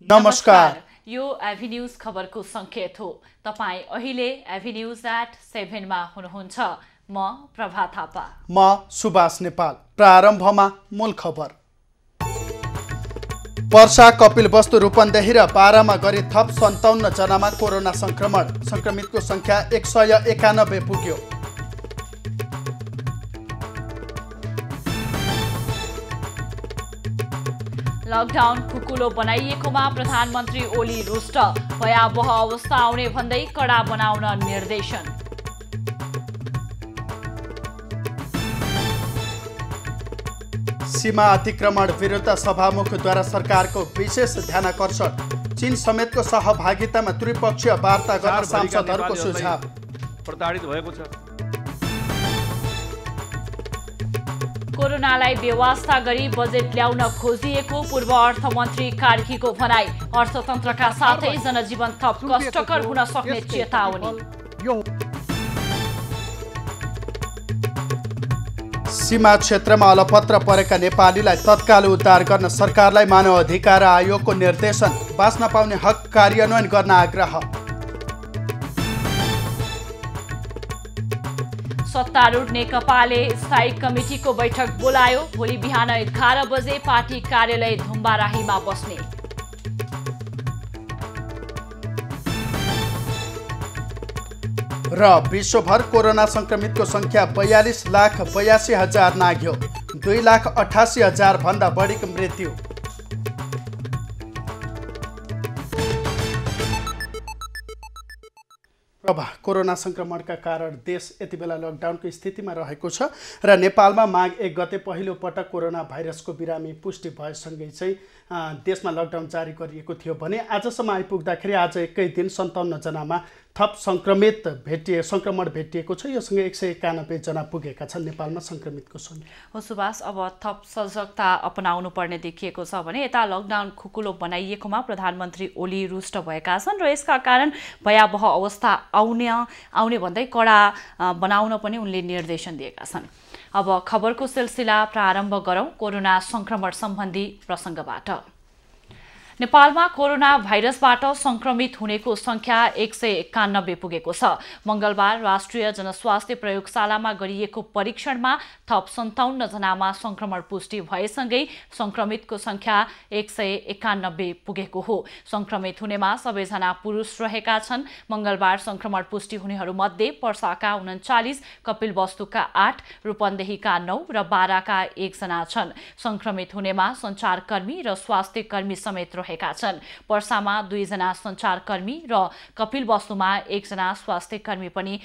नमस्कार। यो एभिन्यूज खबरको संकेत हो। तपाई अहिले एभिन्यूज@7 मा हुनुहुन्छ। म प्रभा थापा। म सुभाष नेपाल। प्रारम्भमा मूल खबर। पर्सा, कपिलवस्तु, रूपन्देही र बारामा गरी थप 57 जनामा कोरोना संक्रमण। संक्रमितको संख्या 191 पुग्यो। लकडाउन खुकुलो बनाइएकोमा प्रधानमन्त्री ओली रुष्ट। भयावह अवस्था आउने भन्दै कडा बनाउन निर्देशन। सीमा अतिक्रमण विरुद्ध सभामुखद्वारा सरकारको विशेष ध्यानाकर्षण। चीन समेतको सहभागितामा त्रिपक्षीय वार्ता गर्न सांसदहरूको सुझाव। प्रताडित भएको छ। कोरोनालाई बेवास्ता गरी बजेट ल्याउन खोजिएको पूर्व अर्थमन्त्री कार्कीको भनाई। अर्थतन्त्रका साथै जनजीवन थप कष्टकर हुन सक्ने चेतावनी। सीमा क्षेत्रमा अलपत्र परेका नेपालीलाई तत्काल उद्धार गर्न सरकारलाई मानव अधिकार आयोगको निर्देशन। बाँच्न पाउने हक कार्यान्वयन गर्न आग्रह। सत्तारूढ नेकपाले स्थायी कमिटीको बैठक बोलायो। भोलि बिहान 11 बजे पार्टी कार्यालय धुम्बाराहीमा बस्ने। र विश्वभर कोरोना संक्रमितको संख्या 42,82,000 नाग्यो। 2,88,000 भन्दा बढीको मृत्यु। अब कोरोना संक्रमणका कारण देश यति बेला लकडाउनको स्थितिमा रहेको छ र नेपालमा माघ 1 गते पहिलो पटक कोरोना भाइरसको बिरामी पुष्टि भएसँगै चाहिँ देशमा लकडाउन जारी गरिएको थियो भने आजसम्म आइपुग्दाखेरि आज एकै दिन 57 जनामा थप संक्रमण भेटिएको छ। योसँगै 191 जना पुगेका छन् नेपालमा संक्रमितको संख्या। हो सुभाष, अब थप सजगता अपनाउनु पर्ने देखिएको छ भने यता लकडाउन खुकुलो बनाइएकोमा प्रधानमन्त्री ओली रुष्ट भएका छन् र यसका कारण भयावह अवस्था आउने भन्दै कडा बनाउन पनि उनले निर्देशन दिएका छन्। अब खबरको सिलसिला प्रारम्भ गरौं कोरोना संक्रमण सम्बन्धी प्रसङ्गबाट। नेपालमा कोरोना भाइरसबाट संक्रमित हुनेको संख्या 191 पुगेको छ। मंगलबार राष्ट्रिय जनस्वास्थ्य प्रयोगशालामा गरिएको परीक्षणमा थप 57 जनामा संक्रमण पुष्टि भएसँगै संक्रमितको संख्या 191 पुगेको हो। संक्रमित हुनेमा सबैजना पुरुष रहेका छन्। मंगलबार संक्रमण पुष्टि हुनेहरूमध्ये पर्साका 39, कपिलवस्तुका 8, रूपन्देहीका 9 र बाराका 1 जना छन्। संक्रमित हुनेमा सञ्चारकर्मी र स्वास्थ्य कर्मी समेत रहेका छन्। पर्सामा 2 जना सञ्चारकर्मी र कपिलवस्तुमा 1 जना स्वास्थ्य कर्मी पनि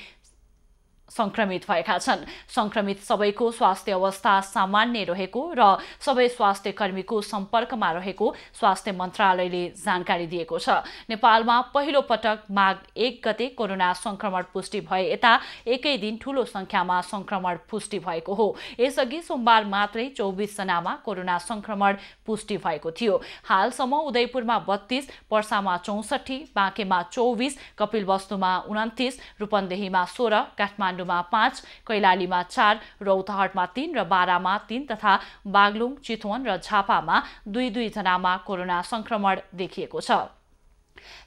संक्रमित भएका छन्। संक्रमित सबैको स्वास्थ्य अवस्था सामान्य रहेको र सबै स्वास्थ्य कर्मीको सम्पर्कमा रहेको स्वास्थ्य मन्त्रालयले जानकारी दिएको छ। नेपालमा पहिलो पटक माघ 1 गते कोरोना संक्रमण पुष्टि भए यता एकै दिन ठूलो संख्यामा संक्रमण पुष्टि भएको हो। यसअघि सोमबार मात्रै 24 जनामा कोरोना संक्रमण पुष्टि भएको थियो। हालसम्म उदयपुरमा 32, पर्सामा 64, बाँकेमा 24, कपिलवस्तुमा 29, रूपन्देहीमा 16, काठमाडौँमा 5, कैलालीमा 4, रौतहटमा 3 र बारामा 3 तथा बागलुङ, चितवन र झापामा 2-2 जनामा कोरोना संक्रमण देखिएको छ।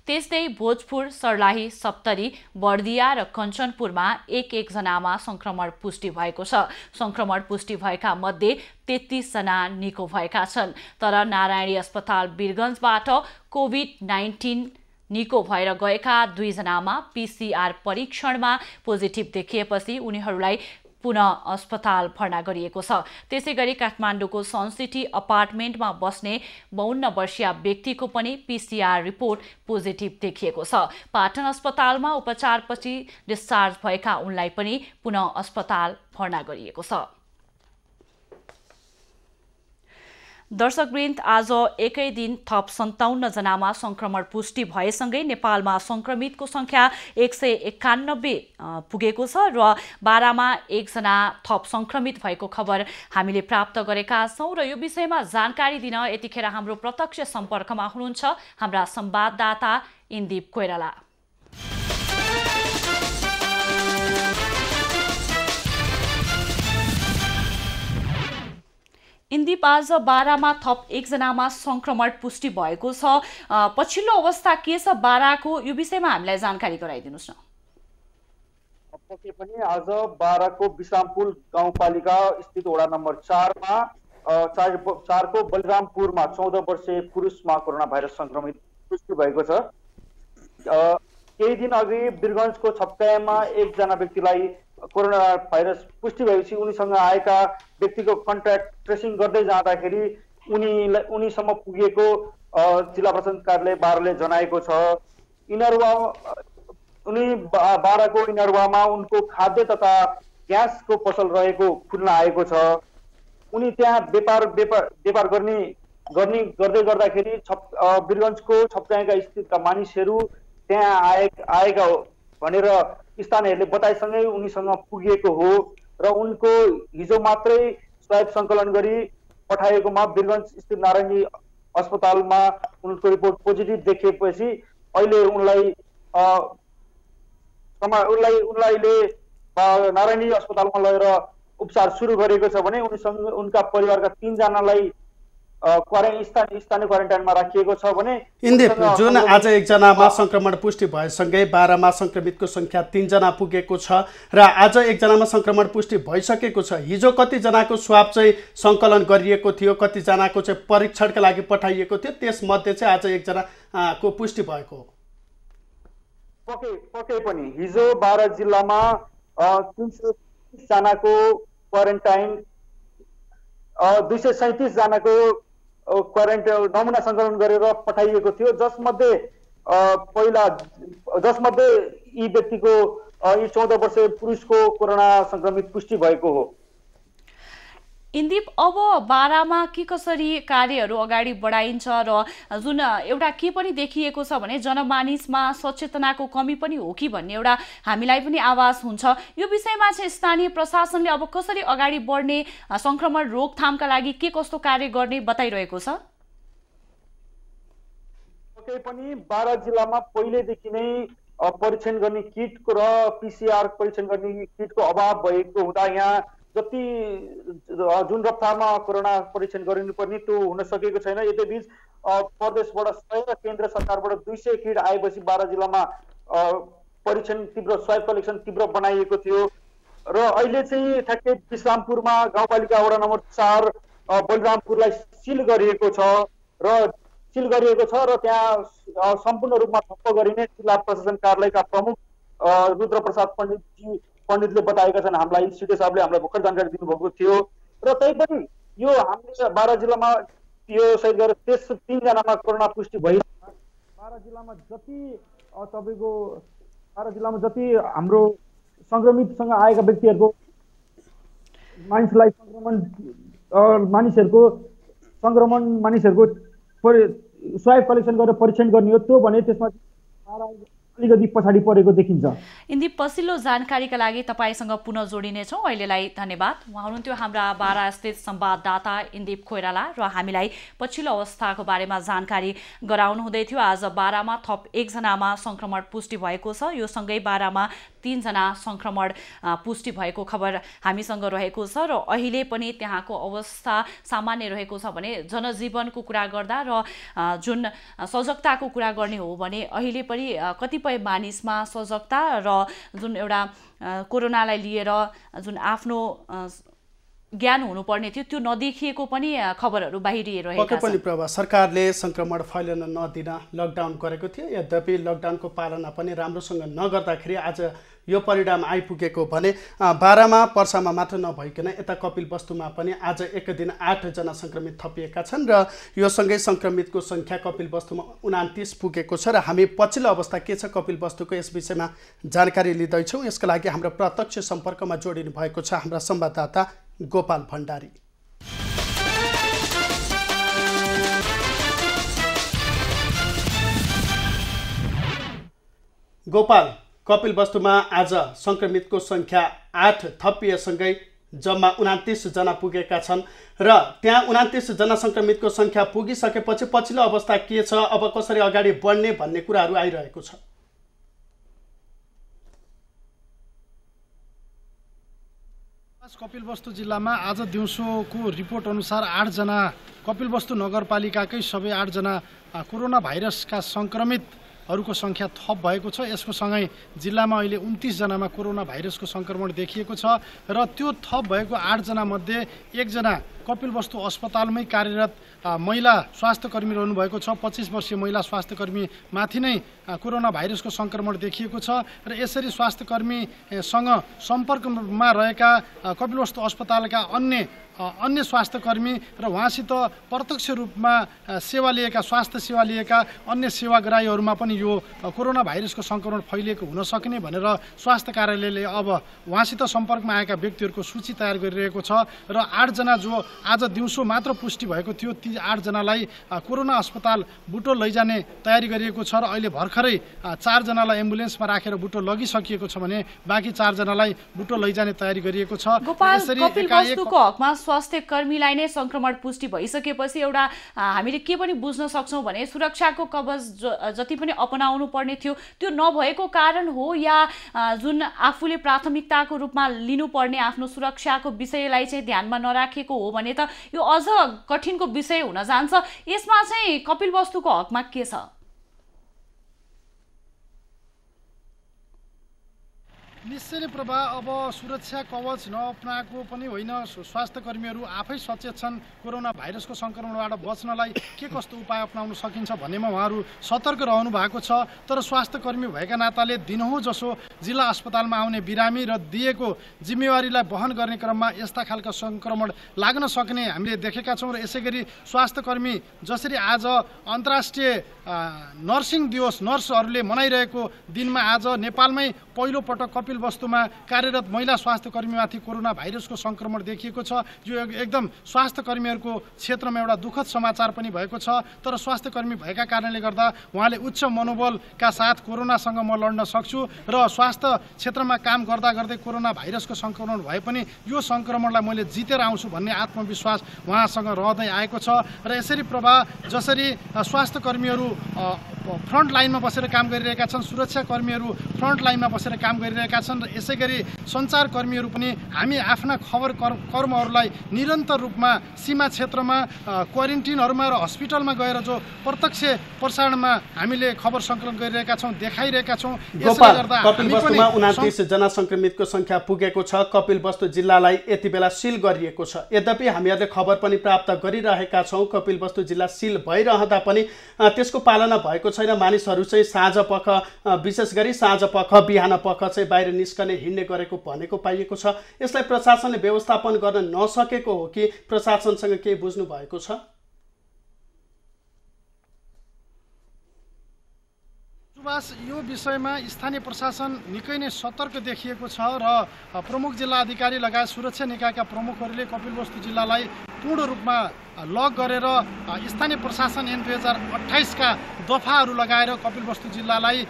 त्यस्तै भोजपुर, सर्लाही, सप्तरी, बर्दिया र कञ्चनपुरमा 1-1 जनामा संक्रमण पुष्टि भएको छ। संक्रमण पुष्टि भएका मध्ये 33 जना निको भएका छन्। तर नारायणी अस्पताल वीरगञ्जबाट कोभिड-19 निको भएर गएका 2 जनामा PCR परीक्षणमा पोजिटिभ देखिएपछि उनीहरूलाई पुनः अस्पताल भर्ना गरिएको छ। त्यसैगरी काठमाडौँको सन सिटी अपार्टमेन्टमा बस्ने 52 वर्षीय व्यक्तिको पनि PCR रिपोर्ट पोजिटिभ देखिएको छ। पाटन अस्पतालमा उपचारपछि डिस्चार्ज भएका उनलाई पनि पुनः अस्पताल भर्ना गरिएको छ। दर्शकवृन्द, आज एकै दिन थप 57 जनामा संक्रमण पुष्टि भएसँगै नेपालमा संक्रमितको संख्या 191 पुगेको छ र बारामा 1 जना थप संक्रमित भएको खबर हामीले प्राप्त गरेका छौं र यो विषयमा जानकारी दिन यतिखेर हाम्रो प्रत्यक्ष सम्पर्कमा हुनुहुन्छ हाम्रा संवाददाता इन्दीप कोइराला। इन्दिप आज बारामा थप एकजनामा संक्रमण पुष्टि भएको छ। पछिल्लो अवस्था के छ बाराको, यो विषयमा हामीलाई जानकारी गराइदिनुस् न। पक्कै पनि आज बाराको विश्रामपुर गाउँपालिका स्थित वडा नम्बर 4 को बलरामपुरमा 14 वर्षीय पुरुषमा कोरोना भाइरस संक्रमित पुष्टि भएको छ। केही दिन अघि वीरगञ्जको छपकायामा एकजना व्यक्तिलाई कोरोना भाइरस पुष्टि भएपछि उनीसँग आएका व्यक्तिको कन्ट्याक्ट ट्रेसिङ गर्दै जाँदाखेरि उनीसम्म पुगेको जिल्ला प्रशासन कार्यालय बाराले जनाएको छ। बाराको इनरवामा उनको खाद्य तथा ग्यासको पसल रहेको खुल्न आएको छ। उनी त्यहाँ व्यापार गर्दै गर्दाखेरि वीरगञ्जको छपकायाका स्थितका मानिसहरू त्यहाँ आएका भनेर स्थानीयहरूले बताएसँगै उनीसँग पुगेको हो र उनको हिजो मात्रै स्वाब सङ्कलन गरी पठाएकोमा वीरगञ्ज स्थित नारायणी अस्पतालमा उनको रिपोर्ट पोजिटिभ देखिएपछि अहिले उनलाई नारायणी अस्पतालमा लगेर उपचार सुरु गरेको छ भने उनका परिवारका 3 जनालाई स्थानीय क्वारेन्टाइनमा राखिएको छ भने इन्दिप जुन आज एकजनामा संक्रमण पुष्टि भएसँगै बारामा संक्रमितको संख्या 3 जना पुगेको छ र आज एकजनामा संक्रमण पुष्टि भइसकेको छ। हिजो कतिजनाको स्वाब चाहिँ सङ्कलन गरिएको थियो, कतिजनाको चाहिँ परीक्षणका लागि पठाइएको थियो, त्यसमध्ये चाहिँ आज एकजनाको पुष्टि भएको हो। पक्कै पनि हिजो बारा जिल्लामा 330 जनाको क्वारेन्टाइन, 237 जनाको क्वारेन्टाइन नमुना सङ्कलन गरेर पठाइएको थियो, जसमध्ये यी व्यक्तिको 14 वर्षीय पुरुषको कोरोना संक्रमित पुष्टि भएको हो। इन्दिप अब बारामा के कसरी कार्यहरू अगाडि बढाइन्छ र जुन एउटा के पनि देखिएको छ भने जनमानिसमा सचेतनाको कमी पनि हो कि भन्ने एउटा हामीलाई पनि आवाज हुन्छ। यो विषयमा चाहिँ स्थानीय प्रशासनले अब कसरी अगाडि बढ्ने, संक्रमण रोकथामका लागि के कस्तो कार्य गर्ने बताइरहेको छ? पक्कै पनि बारा जिल्लामा पहिलेदेखि नै परीक्षण गर्ने किटको र PCR परीक्षण गर्ने किटको अभाव भएको हुँदा यहाँ जुन रफ्तारमा कोरोना परीक्षण गरिनुपर्ने त्यो हुन सकेको छैन। यसैबीच प्रदेशबाट 100 र केन्द्र सरकारबाट 200 किट आएपछि बारा जिल्लामा परीक्षण तीव्र स्वाब कलेक्सन तीव्र बनाइएको थियो र अहिले चाहिँ ठ्याक्कै विश्रामपुरमा गाउँपालिका वडा नम्बर 4 बलरामपुरलाई सिल गरिएको छ र त्यहाँ सम्पूर्ण रूपमा ठप्प गरिने जिल्ला प्रशासन कार्यालयका प्रमुख रुद्र प्रसाद पण्डितले बताएका छन्। हामीलाई सिटे साहबले हामीलाई भर्खर जानकारी दिनुभएको थियो र तैपनि यो हामीले बारा जिल्लामा यो सहित गरेर 3 जनामा कोरोना पुष्टि भइरहेको छ। बारा जिल्लामा जति हाम्रो संक्रमितसँग आएका व्यक्तिहरूको मानिसहरूको स्वाब कलेक्सन गरेर परीक्षण गर्ने हो, त्यो भने त्यसमा अलिकति पछाडि परेको देखिन्छ। इन्दिप पछिल्लो जानकारीका लागि तपाईसँग पुनः जोडिनेछौँ। अहिलेलाई धन्यवाद। उहाँ हुनुहुन्थ्यो हाम्रा बारा स्थित संवाददाता इन्दिप कोइराला र हामीलाई पछिल्लो अवस्थाको बारेमा जानकारी गराउनु हुँदै थियो। आज बारामा थप 1 जनामा संक्रमण पुष्टि भएको छ। यो सँगै बारामा 3 जना संक्रमण पुष्टि भएको खबर हामीसँग रहेको छ र अहिले पनि त्यहाँको अवस्था सामान्य रहेको छ भने जनजीवनको कुरा गर्दा र जुन सजगताको कुरा गर्ने हो भने अहिले पनि कतिपय मानिसमा सजगता र जुन एउटा कोरोनालाई लिएर जुन आफ्नो ज्ञान हुनुपर्ने थियो त्यो नदेखिएको पनि खबरहरू बाहिरिरहेका छन्। पक्कै पनि प्रभा सरकारले संक्रमण फैलन नदिन लकडाउन गरेको थियो, यद्यपि लकडाउनको पालना पनि राम्रोसँग नगर्दाखेरि आज यो परिणाम आइपुगेको भने बारामा पर्सामा मात्र नभइकन यता कपिलवस्तुमा पनि आज एक दिन 8 जना संक्रमित थपिएका छन् र यो सँगै संक्रमितको संख्या कपिलवस्तुमा 29 पुगेको छ र हामी पछिल्लो अवस्था के छ कपिलवस्तुको यस विषयमा जानकारी लिँदैछौँ। यसका लागि हाम्रो प्रत्यक्ष सम्पर्कमा जोडिनु भएको छ हाम्रा संवाददाता गोपाल भण्डारी। गोपाल, कपिलवस्तुमा आज संक्रमितको संख्या 8 थपिएसँगै जम्मा 29 जना पुगेका छन् र त्यहाँ 29 जना संक्रमितको संख्या पुगिसकेपछि पछिल्लो अवस्था के छ, अब कसरी अगाडि बढ्ने भन्ने कुराहरू आइरहेको छ? कपिलवस्तु जिल्लामा आज दिउँसोको रिपोर्ट अनुसार 8 जना कपिलवस्तु नगरपालिकाकै सबै 8 जना कोरोना भाइरसका सङ्क्रमितहरूको सङ्ख्या थप भएको छ। यसको सँगै जिल्लामा अहिले 29 जनामा कोरोना भाइरसको सङ्क्रमण देखिएको छ र त्यो थप भएको 8 जना मध्ये 1 जना कपिलवस्तु अस्पतालमै कार्यरत महिला स्वास्थ्यकर्मी रहनुभएको छ। 25 वर्षीय महिला स्वास्थ्यकर्मी माथि नै कोरोना भाइरसको सङ्क्रमण देखिएको छ र यसरी स्वास्थ्यकर्मीसँग सम्पर्कमा रहेका कपिलवस्तु अस्पतालका अन्य स्वास्थ्यकर्मी र उहाँसित प्रत्यक्ष रूपमा स्वास्थ्य सेवा लिएका अन्य सेवाग्राहीहरूमा पनि यो कोरोना भाइरसको सङ्क्रमण फैलिएको हुन सक्ने भनेर स्वास्थ्य कार्यालयले अब उहाँसित सम्पर्कमा आएका व्यक्तिहरूको सूची तयार गरिरहेको छ र 8 जना जो आज दिउँसो मात्र पुष्टि भएको थियो ती 8 जनालाई कोरोना अस्पताल बुटोल लैजाने तयारी गरिएको छ र अहिले भर्खरै 4 जनालाई एम्बुलेन्समा राखेर बुटोल लगिसकिएको छ भने बाँकी 4 जनालाई बुटोल लैजाने तयारी गरिएको छ। कपिलवस्तुको हकमा स्वास्थ्य कर्मीलाई नै संक्रमण पुष्टि भइसकेपछि एउटा हामीले के पनि बुझ्न सक्छौं भने सुरक्षाको कवच जति पनि अपनाउनु पर्ने थियो त्यो नभएको कारण हो या जुन आफूले प्राथमिकताको रूपमा लिनुपर्ने आफ्नो सुरक्षाको विषयलाई चाहिँ ध्यानमा नराखेको हो भने त यो अझ कठिनको विषय हुन जान्छ। यसमा चाहिँ कपिलवस्तुको हकमा के छ? निश्चय नै प्रभा अब सुरक्षा कवच नअपनाएको पनि होइन, स्वास्थ्य कर्मीहरू आफै सचेत छन् कोरोना भाइरसको सङ्क्रमणबाट बच्नलाई के कस्तो उपाय अपनाउन सकिन्छ भन्नेमा उहाँहरू सतर्क रहनु भएको छ। तर स्वास्थ्य कर्मी भएका नाताले दिनहुँ जसो जिल्ला अस्पतालमा आउने बिरामी र दिएको जिम्मेवारीलाई वहन गर्ने क्रममा यस्ता खालका सङ्क्रमण लाग्न सक्ने हामीले देखेका छौँ र यसैगरी स्वास्थ्य कर्मी जसरी आज अन्तर्राष्ट्रिय नर्सिङ दिवस नर्सहरूले मनाइरहेको दिनमा आज नेपालमै पहिलो पटक कपिलवस्तुमा कार्यरत महिला स्वास्थ्य कर्मीमाथि कोरोना भाइरसको सङ्क्रमण देखिएको छ। यो एकदम स्वास्थ्य कर्मीहरूको क्षेत्रमा एउटा दुःखद समाचार पनि भएको छ। तर स्वास्थ्य कर्मी भएका कारणले गर्दा उहाँले उच्च मनोबलका साथ कोरोनासँग म लड्न सक्छु र स्वास्थ्य क्षेत्रमा काम गर्दा गर्दै कोरोना भाइरसको सङ्क्रमण भए पनि यो सङ्क्रमणलाई मैले जितेर आउँछु भन्ने आत्मविश्वास उहाँसँग रहँदै आएको छ। र यसरी प्रभा जसरी स्वास्थ्य कर्मीहरू फ्रन्ट लाइनमा बसेर काम गरिरहेका छन्, सुरक्षा कर्मीहरू फ्रन्ट लाइनमा बसेर काम गरिरहेका छन् र यसैगरी सञ्चारकर्मीहरू पनि हामी आफ्ना कर्महरूलाई निरन्तर रूपमा सीमा क्षेत्रमा क्वारेन्टिनहरूमा र हस्पिटलमा गएर जो प्रत्यक्ष प्रसारणमा हामीले खबर सङ्कलन गरिरहेका छौँ, देखाइरहेका छौँ। कपिलवस्तुमा 29 जना सङ्क्रमितको सङ्ख्या पुगेको छ। कपिलवस्तु जिल्लालाई यति बेला सिल गरिएको छ। यद्यपि हामीहरूले खबर पनि प्राप्त गरिरहेका छौँ कपिलवस्तु जिल्ला सिल भइरहँदा पनि त्यसको पालना भएको छैन। मानिसहरू चाहिँ साँझ पख विशेष गरी साँझ पख बिहान पख चाहिँ बाहिर निस्कने हिँड्ने गरेको भनेको पाइएको छ। यसलाई प्रशासनले व्यवस्थापन गर्न नसकेको हो कि प्रशासनसँग केही बुझ्नु भएको छ? सुभाष, यो विषयमा स्थानीय प्रशासन निकै नै सतर्क देखिएको छ र प्रमुख जिल्ला अधिकारी लगायत सुरक्षा निकायका प्रमुखहरूले कपिलवस्तु जिल्लालाई पूर्ण रूपमा लक गरेर स्थानीय प्रशासन ऐन 2028 का दफाहरू लगाएर कपिलवस्तु जिल्लालाई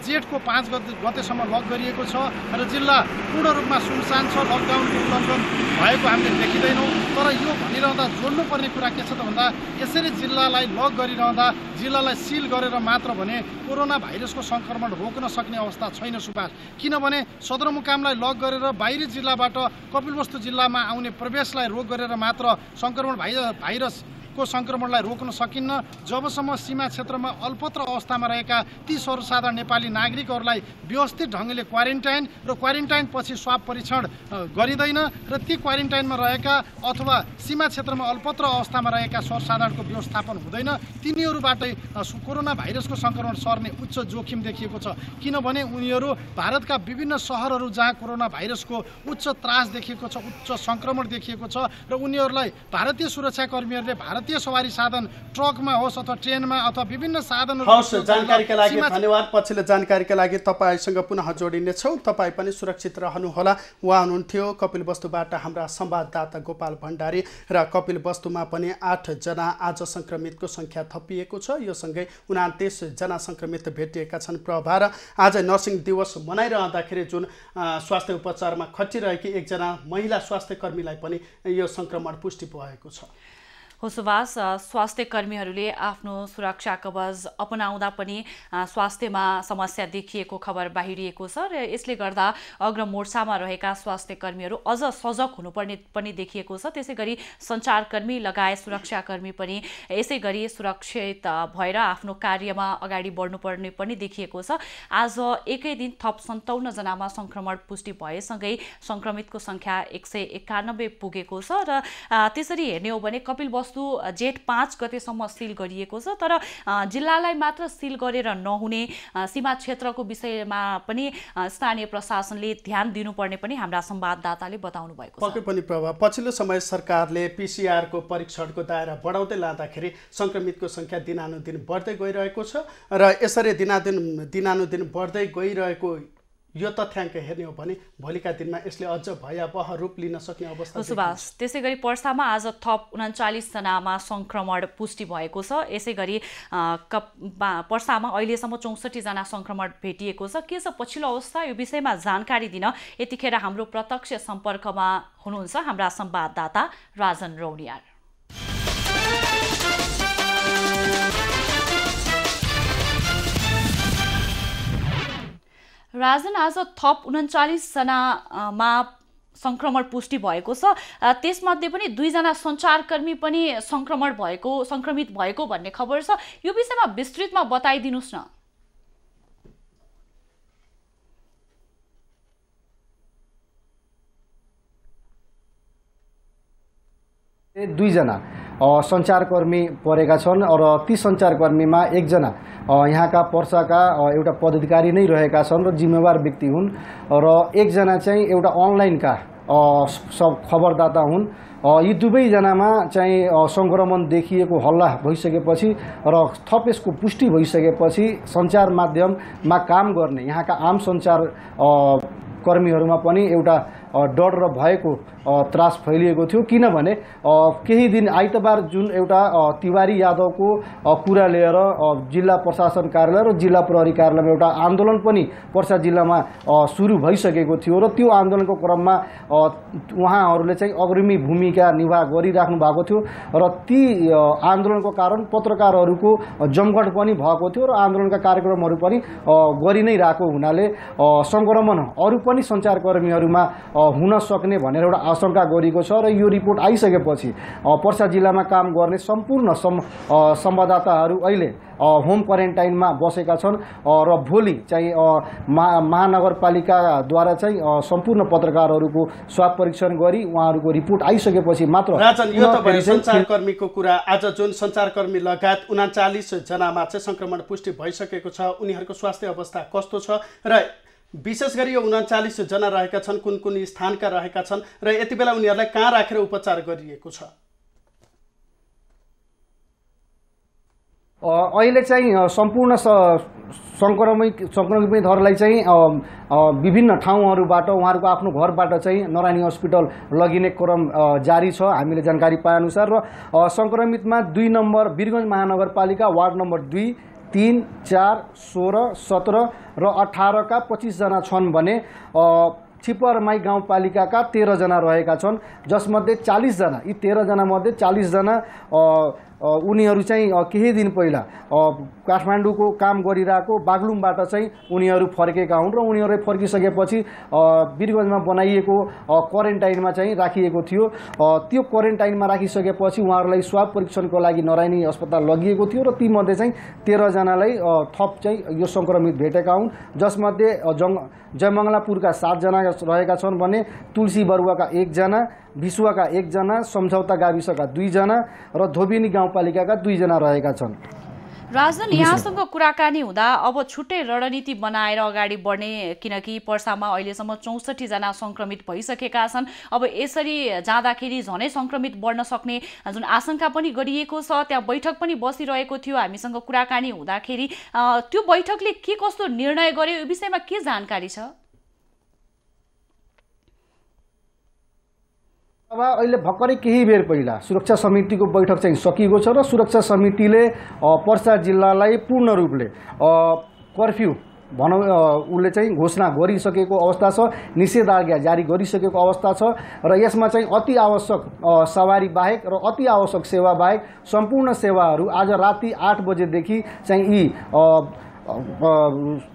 जेठको 5 गतेसम्म लक गरिएको छ र जिल्ला पूर्ण रूपमा सुनसान छ, लकडाउनको उल्लङ्घन भएको हामीले देखिँदैनौँ। तर यो भनिरहँदा जोड्नुपर्ने कुरा के छ त भन्दा यसरी जिल्लालाई लक गरिरहँदा जिल्लालाई सिल गरेर मात्र भने कोरोना भाइरसको सङ्क्रमण रोक्न सक्ने अवस्था छैन सुभाष। किनभने सदरमुकामलाई लक गरेर बाहिरी जिल्लाबाट कपिलवस्तु जिल्लामा आउने प्रवेशलाई रोक गरेर मात्र सङ्क्रमण भाइरसको सङ्क्रमणलाई रोक्न सकिन्न। जबसम्म सीमा क्षेत्रमा अल्पत्र अवस्थामा रहेका ती सर्वसाधारण नेपाली नागरिकहरूलाई व्यवस्थित ढङ्गले क्वारेन्टाइन र क्वारेन्टाइन पछि स्वाब परीक्षण गरिँदैन र ती क्वारेन्टाइनमा रहेका अथवा सीमा क्षेत्रमा अल्पत्र अवस्थामा रहेका सर्वसाधारणको व्यवस्थापन हुँदैन, तिनीहरूबाटै कोरोना भाइरसको सङ्क्रमण सर्ने उच्च जोखिम देखिएको छ। किनभने उनीहरू भारतका विभिन्न सहरहरू जहाँ कोरोना भाइरसको उच्च त्रास देखिएको छ, उच्च सङ्क्रमण देखिएको छ र उनीहरूलाई भारतीय सुरक्षाकर्मीहरूले भारतीय सवारी साधन ट्रकमा होस् अथवा ट्रेनमा अथवा विभिन्न साधनहरू। हवस्, जानकारीका लागि धन्यवाद। पछिल्लो जानकारीका लागि तपाईँसँग पुनः जोडिनेछौँ। तपाईँ पनि सुरक्षित रहनुहोला। उहाँ हुनुहुन्थ्यो कपिलवस्तुबाट हाम्रा संवाददाता गोपाल भण्डारी र कपिलवस्तुमा पनि 8 जना आज सङ्क्रमितको सङ्ख्या थपिएको छ। यो सँगै 29 जना सङ्क्रमित भेटिएका छन्। प्रभा र आज नर्सिङ दिवस मनाइरहँदाखेरि जुन स्वास्थ्य उपचारमा खटिरहेकी 1 जना महिला स्वास्थ्य कर्मीलाई पनि यो सङ्क्रमण पुष्टि भएको छ। हो सुभाष, स्वास्थ्य कर्मीहरूले आफ्नो सुरक्षा कवच अपनाउँदा पनि स्वास्थ्यमा समस्या देखिएको खबर बाहिरिएको छ र यसले गर्दा अग्रमोर्चामा रहेका स्वास्थ्य कर्मीहरू अझ सजग हुनुपर्ने पनि देखिएको छ। त्यसैगरी सञ्चारकर्मी लगायत सुरक्षाकर्मी पनि यसै गरी सुरक्षित भएर आफ्नो कार्यमा अगाडि बढ्नुपर्ने पनि देखिएको छ। आज एकै दिन थप 57 जनामा संक्रमण पुष्टि भएसँगै संक्रमितको संख्या 191 पुगेको छ र त्यसरी हेर्ने हो भने कपिलवस्तु जेठ 5 गतेसम्म सिल गरिएको छ। तर जिल्लालाई मात्र सिल गरेर नहुने सीमा क्षेत्रको विषयमा पनि स्थानीय प्रशासनले ध्यान दिनुपर्ने पनि हाम्रा संवाददाताले बताउनु भएको छ। पक्कै पनि प्रभाव पछिल्लो समय सरकारले PCR को परीक्षणको दायरा बढाउँदै लाँदाखेरि संक्रमितको संख्या दिनानुदिन बढ्दै गइरहेको छ र यसरी दिनानुदिन बढ्दै गइरहेको यो तथ्याङ्क हेर्ने हो भने भोलिका दिनमा यसले अझ भयावह रूप लिन सक्ने अवस्था सुभाष। त्यसैगरी पर्सामा आज थप 39 जनामा संक्रमण पुष्टि भएको छ। यसैगरी पर्सामा अहिलेसम्म 64 जना संक्रमण भेटिएको छ। के छ पछिल्लो अवस्था यो विषयमा जानकारी दिन यतिखेर हाम्रो प्रत्यक्ष सम्पर्कमा हुनुहुन्छ हाम्रा संवाददाता राजन रौनियार। राजन, आज थप 39 जनामा संक्रमण पुष्टि भएको छ। त्यसमध्ये पनि 2 जना सञ्चारकर्मी पनि संक्रमित भएको भन्ने खबर छ। यो विषयमा विस्तृतमा बताइदिनुस् न। 2 जना सञ्चारकर्मी परेका छन् र ती सञ्चारकर्मीमा 1 जना यहाँका पर्साका एउटा पदाधिकारी नै रहेका छन् र जिम्मेवार व्यक्ति हुन् र 1 जना चाहिँ एउटा अनलाइनका सब खबरदाता हुन्। यी दुवै जनामा चाहिँ संक्रमण देखिएको हल्ला भइसकेपछि र थप यसको पुष्टि भइसकेपछि सञ्चार माध्यममा काम गर्ने यहाँका आम सञ्चार कर्मीहरूमा पनि एउटा डर र भएको त्रास फैलिएको थियो। किनभने केही दिन आइतबार जुन एउटा तिवारी यादवको कुरा लिएर जिल्ला प्रशासन कार्यालय र जिल्ला प्रहरी कार्यालयमा एउटा आन्दोलन पनि पर्सा जिल्लामा सुरु भइसकेको थियो र त्यो आन्दोलनको क्रममा उहाँहरूले चाहिँ अग्रणी भूमिका निर्वाह गरिराख्नु भएको थियो र ती आन्दोलनको कारण पत्रकारहरूको जमघट पनि भएको थियो र आन्दोलनका कार्यक्रमहरू पनि गरि नै रहेको हुनाले संक्रमण अरू पनि सञ्चारकर्मीहरूमा हुन सक्ने भनेर एउटा आशंका गरिएको छ र यो रिपोर्ट आइसकेपछि पर्सा जिल्लामा काम गर्ने सम्पूर्ण संवाददाताहरू अहिले होम क्वारेन्टाइनमा बसेका छन् र भोलि चाहिँ महानगरपालिकाद्वारा चाहिँ सम्पूर्ण पत्रकारहरूको स्वाब परीक्षण गरी उहाँहरूको रिपोर्ट आइसकेपछि मात्र। राजन, यो त भयो सञ्चारकर्मीको कुरा। आज जुन सञ्चारकर्मी लगायत 39 जनामा चाहिँ संक्रमण पुष्टि भइसकेको छ, उनीहरूको स्वास्थ्य अवस्था कस्तो छ र विशेष गरी यो 39 जना रहेका छन् कुन कुन स्थानका रहेका छन् र यति बेला उनीहरूलाई कहाँ राखेर उपचार गरिएको छ? अहिले चाहिँ सम्पूर्ण संक्रमितहरूलाई चाहिँ विभिन्न ठाउँहरूबाट उहाँहरूको आफ्नो घरबाट चाहिँ नारायणी हस्पिटल लगिने क्रम जारी छ हामीले जानकारी पाएअनुसार। र संक्रमितमा 2 नम्बर वीरगञ्ज महानगरपालिका वार्ड नम्बर 2, 3, 4, 16, 17 र 18 का 25 जना छन् भने छिपरमाई गाउँपालिकाका 13 जना रहेका छन्, जसमध्ये 40 जना यी 13 जना मध्ये 40 जना उनीहरू चाहिँ केही दिन पहिला काठमाडौँको काम गरिरहेको बागलुङबाट चाहिँ उनीहरू फर्केका हुन् र उनीहरू फर्किसकेपछि वीरगञ्जमा बनाइएको क्वारेन्टाइनमा चाहिँ राखिएको थियो। त्यो क्वारेन्टाइनमा राखिसकेपछि उहाँहरूलाई स्वाब परीक्षणको लागि नारायणी अस्पताल लगिएको थियो र तीमध्ये चाहिँ 13 जनालाई थप चाहिँ यो संक्रमित भेटेका हुन्, जसमध्ये जयमंगलापुरका 7 जना रहेका छन् भने तुलसी बरुवाका 1 जना, भिसुवाका 1 जना, सम्झौता गाविसका 2 जना र धोबिनी गाउँपालिकाका 2 जना रहेका छन्। राजन, यहाँसँग कुराकानी हुँदा अब छुट्टै रणनीति बनाएर अगाडि बढ्ने, किनकि पर्सामा अहिलेसम्म 64 जना संक्रमित भइसकेका छन्। अब यसरी जाँदाखेरि झनै संक्रमित बढ्न सक्ने जुन आशंका पनि गरिएको छ, त्यहाँ बैठक पनि बसिरहेको थियो। हामीसँग कुराकानी हुँदाखेरि त्यो बैठकले के कस्तो निर्णय गर्यो यो विषयमा के जानकारी छ? अब अहिले भर्खरै केही बेर पहिला सुरक्षा समितिको बैठक चाहिँ सकिएको छ र सुरक्षा समितिले पर्सा जिल्लालाई पूर्ण रूपले कर्फ्यू भनौँ उसले चाहिँ घोषणा गरिसकेको अवस्था छ, निषेधाज्ञा जारी गरिसकेको अवस्था छ र यसमा चाहिँ अति आवश्यक सवारी बाहेक र अति आवश्यक सेवा बाहेक सम्पूर्ण सेवाहरू आज राति 8 बजेदेखि चाहिँ यी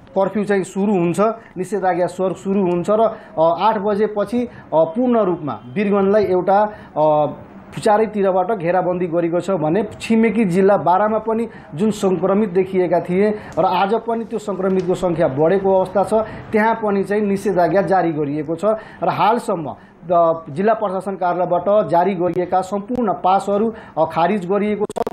कर्फ्यू चाहिँ सुरु हुन्छ, निषेधाज्ञा सुरु हुन्छ र 8 बजेपछि पूर्ण रूपमा वीरगञ्जलाई एउटा चारैतिरबाट घेराबन्दी गरेको छ भने छिमेकी जिल्ला बारामा पनि जुन सङ्क्रमित देखिएका थिए र आज पनि त्यो सङ्क्रमितको सङ्ख्या बढेको अवस्था छ, त्यहाँ पनि चाहिँ निषेधाज्ञा जारी गरिएको छ र हालसम्म जिल्ला प्रशासन कार्यालयबाट जारी गरिएका सम्पूर्ण पासहरू खारिज गरिएको छ।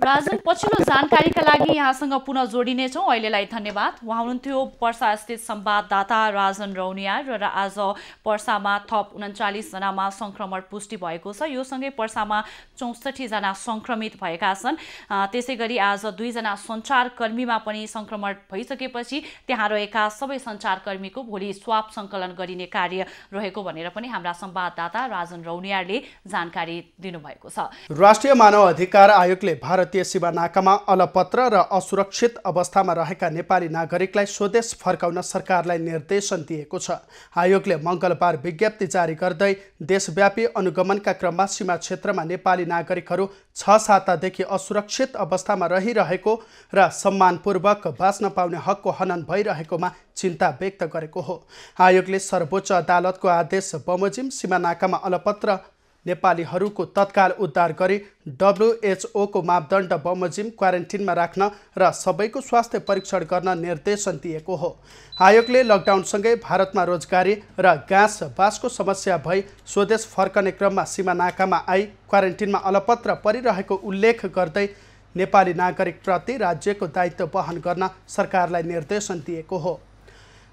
राजन, पछिल्लो जानकारीका लागि यहाँसँग पुनः जोडिनेछौँ। अहिलेलाई धन्यवाद। उहाँ हुनुहुन्थ्यो पर्सा स्थित संवाददाता राजन रौनियार र आज पर्सामा थप 39 जनामा संक्रमण पुष्टि भएको छ। यो सँगै पर्सामा 64 जना संक्रमित भएका छन्। त्यसै गरी आज 2 जना सञ्चारकर्मीमा पनि संक्रमण भइसकेपछि त्यहाँ रहेका सबै सञ्चारकर्मीको भोलि स्वाब सङ्कलन गरिने कार्य रहेको भनेर पनि हाम्रा संवाददाता राजन रौनियारले जानकारी दिनुभएको छ। राष्ट्रिय मानव अधिकार आयोगले भारतीय सीमा नाकामा अलपत्र र असुरक्षित अवस्थामा रहेका नेपाली नागरिकलाई स्वदेश फर्काउन सरकारलाई निर्देशन दिएको छ। आयोगले मङ्गलबार विज्ञप्ति जारी गर्दै देशव्यापी अनुगमनका क्रममा सीमा क्षेत्रमा नेपाली नागरिकहरू 6 सातादेखि असुरक्षित अवस्थामा रहिरहेको र सम्मानपूर्वक बाँच्न पाउने हकको हनन भइरहेकोमा चिन्ता व्यक्त गरेको हो। आयोगले सर्वोच्च अदालतको आदेश बमोजिम सीमा नाकामा अलपत्र नेपालीहरूको तत्काल उद्धार गरी WHO को मापदण्ड बमोजिम क्वारेन्टिनमा राख्न र सबैको स्वास्थ्य परीक्षण गर्न निर्देशन दिएको हो। आयोगले लकडाउनसँगै भारतमा रोजगारी र घाँस बाँसको समस्या भई स्वदेश फर्कने क्रममा सीमा नाकामा आई क्वारेन्टिनमा अलपत्र परिरहेको उल्लेख गर्दै नेपाली नागरिकप्रति राज्यको दायित्व वहन गर्न सरकारलाई निर्देशन दिएको हो।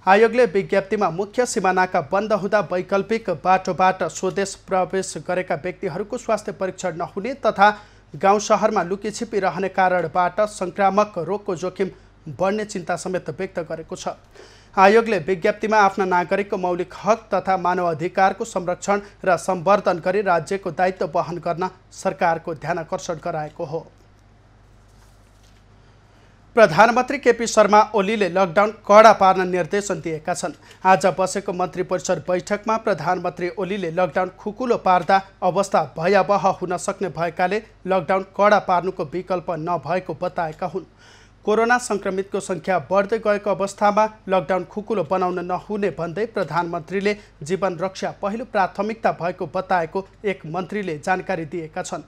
आयोगले विज्ञप्तिमा मुख्य सीमानाका बन्द हुँदा वैकल्पिक बाटोबाट स्वदेश प्रवेश गरेका व्यक्तिहरूको स्वास्थ्य परीक्षण नहुने तथा गाउँ शहरमा लुकीछिपी रहने कारणबाट संक्रामक रोगको जोखिम बढ्ने चिन्ता समेत व्यक्त गरेको छ। आयोगले विज्ञप्तिमा आफ्ना नागरिकको मौलिक हक तथा मानव अधिकारको संरक्षण र सम्वर्धन गरी राज्यको दायित्व वहन गर्न सरकारको ध्यानाकर्षण गराएको हो। प्रधानमन्त्री केपी शर्मा ओलीले लकडाउन कडा पार्न निर्देशन दिएका छन्। आज बसेको मन्त्री परिषद बैठकमा प्रधानमन्त्री ओलीले लकडाउन खुकुलो पार्दा अवस्था भयावह हुन सक्ने भएकाले लकडाउन कडा पार्नुको विकल्प नभएको बताएका हुन्। कोरोना संक्रमितको संख्या बढ्दै गएको अवस्थामा लकडाउन खुकुलो बनाउन नहुने भन्दै प्रधानमन्त्रीले जीवन रक्षा पहिलो प्राथमिकता भएको बताएको एक मन्त्रीले जानकारी दिएका छन्।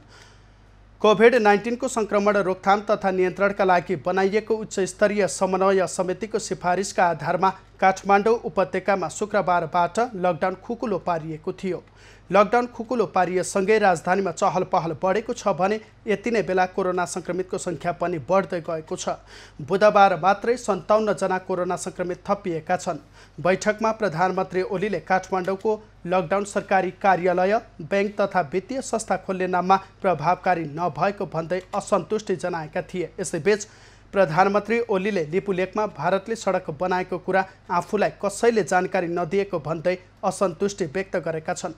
कोभिड-19 को संक्रमण रोकथाम तथा नियन्त्रणका लागि बनाइएको उच्च स्तरीय समन्वय समितिको सिफारिसका आधारमा काठमाडौँ उपत्यकामा शुक्रबारबाट लकडाउन खुकुलो पारिएको थियो। लकडाउन खुकुलो पारिएसँगै राजधानीमा चहल पहल बढेको छ भने यति नै बेला कोरोना संक्रमितको संख्या पनि बढ्दै गएको छ। बुधबार मात्रै 57 जना कोरोना संक्रमित थपिएका छन्। बैठकमा प्रधानमन्त्री ओलीले काठमाडौँको लकडाउन सरकारी कार्यालय, बैंक तथा वित्तीय संस्था खोल्ने नाममा प्रभावकारी नभएको भन्दै असन्तुष्टि जनाएका थिए। यसैबीच प्रधानमन्त्री ओलीले लिपुलेकमा भारतले सडक बनाएको कुरा आफूलाई कसैले जानकारी नदिएको भन्दै असन्तुष्टि व्यक्त गरेका छन्।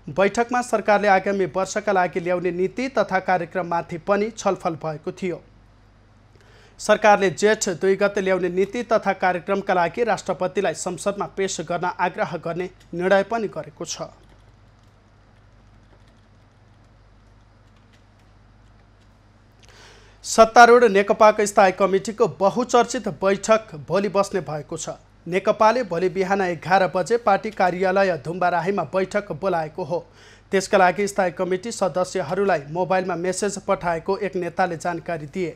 बैठकमा सरकारले आगामी वर्षका लागि ल्याउने नीति तथा कार्यक्रममाथि पनि छलफल भएको थियो। सरकारले जेठ 2 गते ल्याउने नीति तथा कार्यक्रमका लागि राष्ट्रपतिलाई संसदमा पेश गर्न आग्रह गर्ने निर्णय पनि गरेको छ। सत्तारूढ नेकपाको स्थायी कमिटीको बहुचर्चित बैठक भोलि बस्ने भएको छ। नेकपाले भोलि बिहान 11 बजे पार्टी कार्यालय धुम्बाराहीमा बैठक बोलाएको हो। त्यसका लागि स्थायी कमिटी सदस्यहरूलाई मोबाइलमा मेसेज पठाएको एक नेताले जानकारी दिए।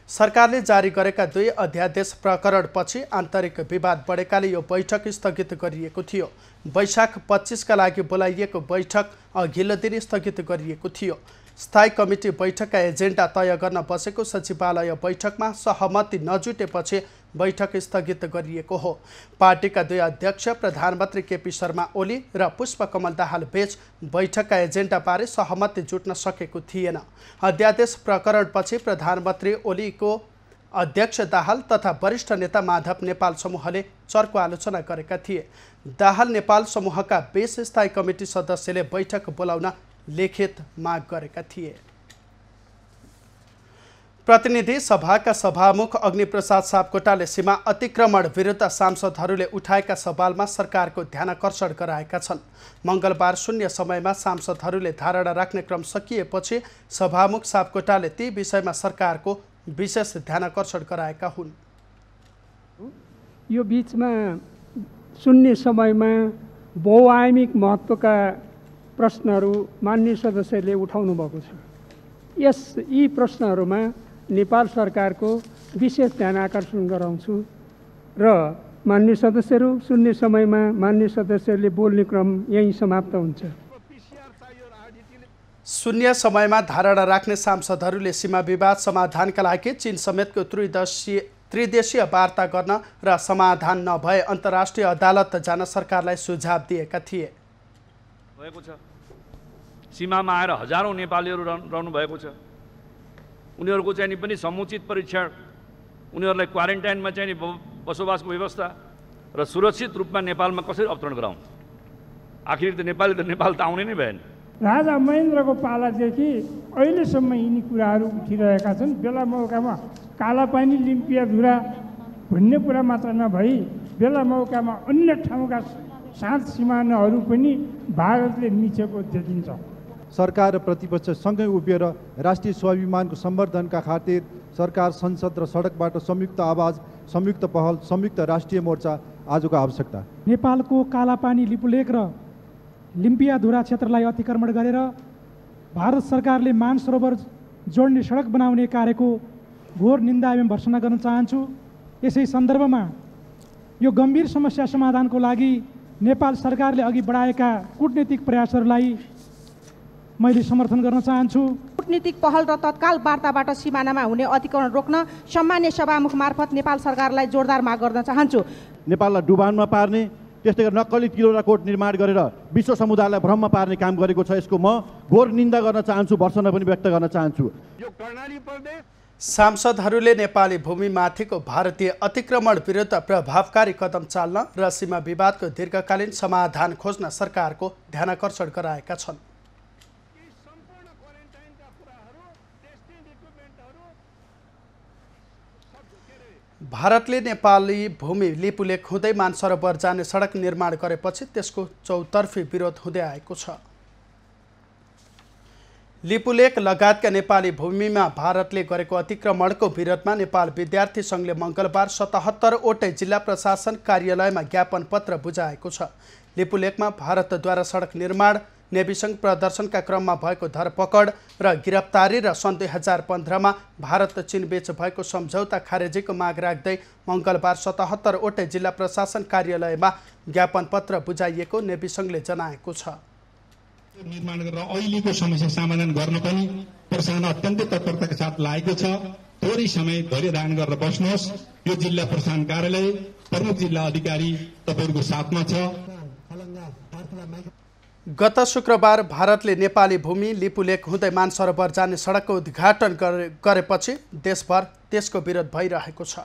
सरकारले जारी गरेका 2 अध्यादेश प्रकरणपछि आन्तरिक विवाद बढेकाले यो बैठक स्थगित गरिएको थियो। वैशाख 25 का लागि बोलाइएको बैठक अघिल्लो दिन स्थगित गरिएको थियो। स्थायी कमिटी बैठकका एजेन्डा तय गर्न बसेको सचिवालय बैठकमा सहमति नजुटेपछि बैठक स्थगित गरिएको हो। पार्टीका 2 अध्यक्ष प्रधानमन्त्री केपी शर्मा ओली र पुष्पकमल दाहाल बीच बैठकका एजेन्डाबारे सहमति जुट्न सकेको थिएन। अध्यादेश प्रकरणपछि प्रधानमन्त्री ओलीको अध्यक्ष दाहाल तथा वरिष्ठ नेता माधव नेपाल समूहले चर्को आलोचना गरेका थिए। दाहाल नेपाल समूहका 20 स्थायी कमिटी सदस्यले बैठक बोलाउन लिखित माग गरेका थिए। प्रतिनिधि सभाका सभामुख अग्निप्रसाद सापकोटाले सीमा अतिक्रमण विरुद्ध सांसदहरूले उठाएका सवालमा सरकारको ध्यानाकर्षण गराएका छन्। मङ्गलबार शून्य समयमा सांसदहरूले धारणा राख्ने क्रम सकिएपछि सभामुख सापकोटाले ती विषयमा सरकारको विशेष ध्यानाकर्षण गराएका हुन्। यो बीचमा शून्य समयमा बहुआयामिक महत्त्वका प्रश्नहरू माननीय सदस्यले उठाउनु भएको छ। यी प्रश्नहरूमा नेपाल सरकारको विशेष ध्यान आकर्षण गराउँछु र माननीय सदस्यहरू शून्य समयमा माननीय सदस्यहरूले बोल्ने क्रम यहीँ समाप्त हुन्छ। शून्य समयमा धारणा राख्ने सांसदहरूले सीमा विवाद समाधानका लागि चीन समेतको त्रिदेशीय वार्ता गर्न र समाधान नभए अन्तर्राष्ट्रिय अदालत जान सरकारलाई सुझाव दिएका थिए। भएको छ सीमामा आएर हजारौं नेपालीहरू रहनु भएको छ। उनीहरूको चाहिँ नि पनि समुचित परीक्षण, उनीहरूलाई क्वारेन्टाइनमा चाहिँ नि बसोबासको व्यवस्था र सुरक्षित रूपमा नेपालमा कसरी अवतरण गराउँ। आखिर त नेपाल त आउने नै भएन। राजा महेन्द्रको पालादेखि अहिलेसम्म यिनी कुराहरू उठिरहेका छन्। बेला मौकामा कालापानी लिम्पियाधुरा भन्ने कुरा मात्र नभई बेला मौकामा अन्य ठाउँका सात सिमानाहरू पनि भारतले मिचेको देखिन्छ। सरकार र प्रतिपक्ष सँगै उभिएर राष्ट्रिय स्वाभिमानको सम्वर्धनका खातिर सरकार, संसद र सडकबाट संयुक्त आवाज, संयुक्त पहल, संयुक्त राष्ट्रिय मोर्चा आजको आवश्यकता। नेपालको कालापानी, लिपुलेक र लिम्पियाधुरा क्षेत्रलाई अतिक्रमण गरेर भारत सरकारले मानसरोवर जोड्ने सडक बनाउने कार्यको घोर निन्दा एवं भर्त्सना गर्न चाहन्छु। यसै सन्दर्भमा यो गम्भीर समस्या समाधानको लागि नेपाल सरकारले अघि बढाएका कूटनीतिक प्रयासहरूलाई मैले समर्थन गर्न चाहन्छु। कूटनीतिक पहल र तत्काल वार्ताबाट सिमानामा हुने अतिक्रमण रोक्न सम्मान्य सभामुख मार्फत नेपाल सरकारलाई जोरदार माग गर्न चाहन्छु। नेपाललाई डुबानमा पार्ने, त्यस्तै गरी नक्कली तिरवटा कोट निर्माण गरेर विश्व समुदायलाई भ्रममा पार्ने काम गरेको छ। यसको म घोर निन्दा गर्न चाहन्छु, भर्त्सना पनि व्यक्त गर्न चाहन्छु। यो कर्णाली प्रदेश सांसदहरूले नेपाली भूमिमाथिको भारतीय अतिक्रमण विरुद्ध प्रभावकारी कदम चाल्न र सीमा विवादको दीर्घकालीन समाधान खोज्न सरकारको ध्यानाकर्षण गराएका छन्। भारतले नेपाली भूमि लिपुलेक हुँदै मानसरोवर जाने सडक निर्माण गरेपछि त्यसको चौतर्फी विरोध हुँदै आएको छ। लिपुलेक लगायतका नेपाली भूमिमा भारतले गरेको अतिक्रमणको विरोधमा नेपाल विद्यार्थी सङ्घले मङ्गलबार 77 वटै जिल्ला प्रशासन कार्यालयमा ज्ञापन पत्र बुझाएको छ। लिपुलेकमा भारतद्वारा सडक निर्माण, नेविसङ्घ प्रदर्शनका क्रममा भएको धरपकड र गिरफ्तारी र सन् 2015मा भारत चीन बीच भएको सम्झौता खारेजीको माग राख्दै मङ्गलबार 77 वटै जिल्ला प्रशासन कार्यालयमा ज्ञापन पत्र बुझाइएको नेविसङ्घले जनाएको छ। निर्माण गरेर अहिलेको समस्या समाधान गर्न पनि प्रशासन अत्यन्तै तत्परताका साथ लागेको छ। थोरै समय धैर्य धारण गरेर बस्नुहोस्। यो जिल्ला प्रशासन कार्यालय, प्रमुख जिल्ला अधिकारी तपाईँहरूको साथमा छ। गत शुक्रबार भारतले नेपाली भूमि लिपुलेक हुँदै मानसरोवर जाने सडकको उद्घाटन गरेपछि देशभर त्यसको विरोध भइरहेको छ।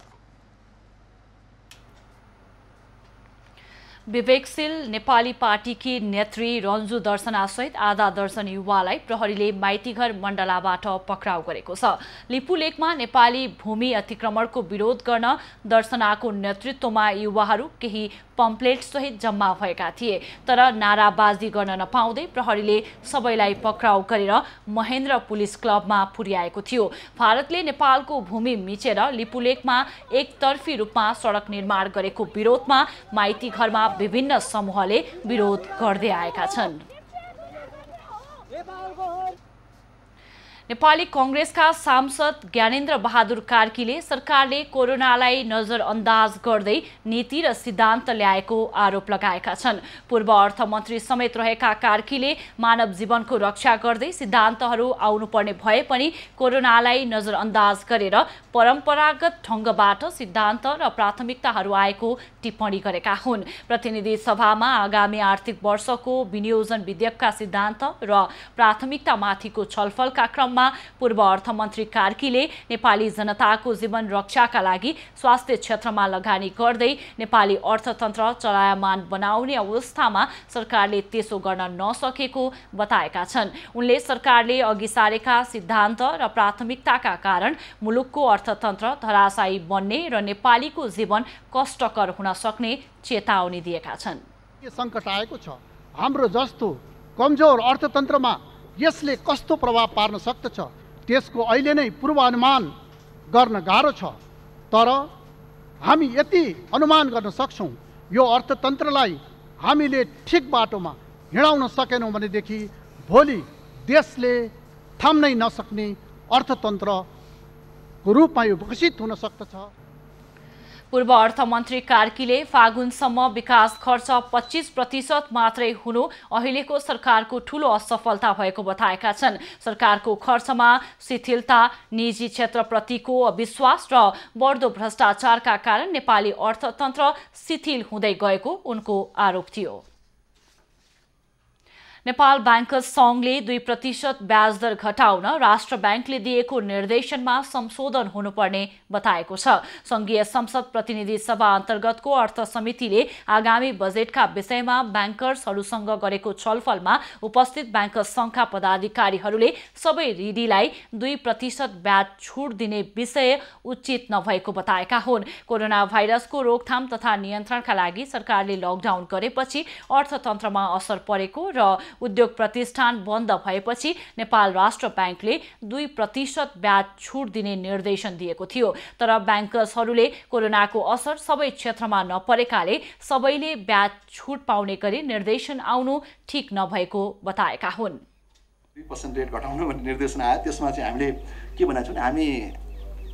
विवेकशील नेपाली पार्टीकी नेत्री रन्जु दर्शनासहित आधा दर्जन युवालाई प्रहरीले माइतीघर मण्डलाबाट पक्राउ गरेको छ। लिपुलेकमा नेपाली भूमि अतिक्रमणको विरोध गर्न दर्शनाको नेतृत्वमा युवाहरू केही पम्पलेटसहित जम्मा भएका थिए, तर नाराबाजी गर्न नपाउँदै प्रहरीले सबैलाई पक्राउ गरेर महेन्द्र पुलिस क्लबमा पुर्याएको थियो। भारतले नेपालको भूमि मिचेर लिपुलेकमा एकतर्फी रूपमा सडक निर्माण गरेको विरोधमा माइतीघरमा विभिन्न समूहले विरोध गर्दै आएका छन्। नेपाली कांग्रेसका सांसद ज्ञानेन्द्र बहादुर कार्कीले सरकारले कोरोनालाई नजरअन्दाज गर्दै नीति र सिद्धान्त ल्याएको आरोप लगाएका छन्। पूर्व अर्थमन्त्री समेत रहेका कार्कीले मानव जीवनको रक्षा गर्दै सिद्धान्तहरू आउनुपर्ने भए पनि कोरोनालाई नजरअन्दाज गरेर परम्परागत ढङ्गबाट सिद्धान्त र प्राथमिकताहरू आएको टिप्पणी गरेका हुन्। प्रतिनिधि सभामा आगामी आर्थिक वर्षको विनियोजन विधेयकका सिद्धान्त र प्राथमिकतामाथिको छलफलका क्रममा अवसरमा पूर्व अर्थमन्त्री कार्कीले नेपाली जनताको जीवन रक्षाका लागि स्वास्थ्य क्षेत्रमा लगानी गर्दै नेपाली अर्थतन्त्र चलायमान बनाउने अवस्थामा सरकारले त्यसो गर्न नसकेको बताएका छन्। उनले सरकारले अघि सारेका सिद्धान्त र प्राथमिकताका कारण मुलुकको अर्थतन्त्र धराशायी बन्ने र नेपालीको जीवन कष्टकर हुन सक्ने चेतावनी दिएका छन्। सङ्कट आएको छ, हाम्रो जस्तो कमजोर अर्थतन्त्रमा यसले कस्तो प्रभाव पार्न सक्दछ त्यसको अहिले नै पूर्वानुमान गर्न गाह्रो छ। तर हामी यति अनुमान गर्न सक्छौँ, यो अर्थतन्त्रलाई हामीले ठिक बाटोमा हिँडाउन सकेनौँ भनेदेखि भोलि देशले थाम्नै नसक्ने अर्थतन्त्रको रूपमा यो विकसित हुन सक्दछ। पूर्व अर्थमन्त्री कार्कीले फागुनसम्म विकास खर्च 25% मात्रै हुनु अहिलेको सरकारको ठूलो असफलता भएको बताएका छन्। सरकारको खर्चमा शिथिलता, निजी क्षेत्रप्रतिको अविश्वास र बढ्दो भ्रष्टाचारका कारण नेपाली अर्थतन्त्र शिथिल हुँदै गएको उनको आरोप थियो। नेपाल ब्याङ्कर्स सङ्घले 2% ब्याज दर घटाउन राष्ट्र ब्याङ्कले दिएको निर्देशनमा संशोधन हुनुपर्ने बताएको छ। सङ्घीय संसद प्रतिनिधि सभा अन्तर्गतको अर्थ समितिले आगामी बजेटका विषयमा ब्याङ्कर्सहरूसँग गरेको छलफलमा उपस्थित ब्याङ्कर्स सङ्घका पदाधिकारीहरूले सबै ऋणीलाई 2% ब्याज छुट दिने विषय उचित नभएको बताएका हुन्। कोरोना भाइरसको रोकथाम तथा नियन्त्रणका लागि सरकारले लकडाउन गरेपछि अर्थतन्त्रमा असर परेको र उद्योग प्रतिष्ठान बन्द भएपछि नेपाल राष्ट्र ब्याङ्कले 2% ब्याज छुट दिने निर्देशन दिएको थियो। तर ब्याङ्कर्सहरूले कोरोनाको असर सबै क्षेत्रमा नपरेकाले सबैले ब्याज छुट पाउने गरी निर्देशन आउनु ठिक नभएको बताएका हुन्। 2% रेट घटाउनु भन्ने निर्देशन आयो, त्यसमा चाहिँ हामीले के भनेको छौँ, हामी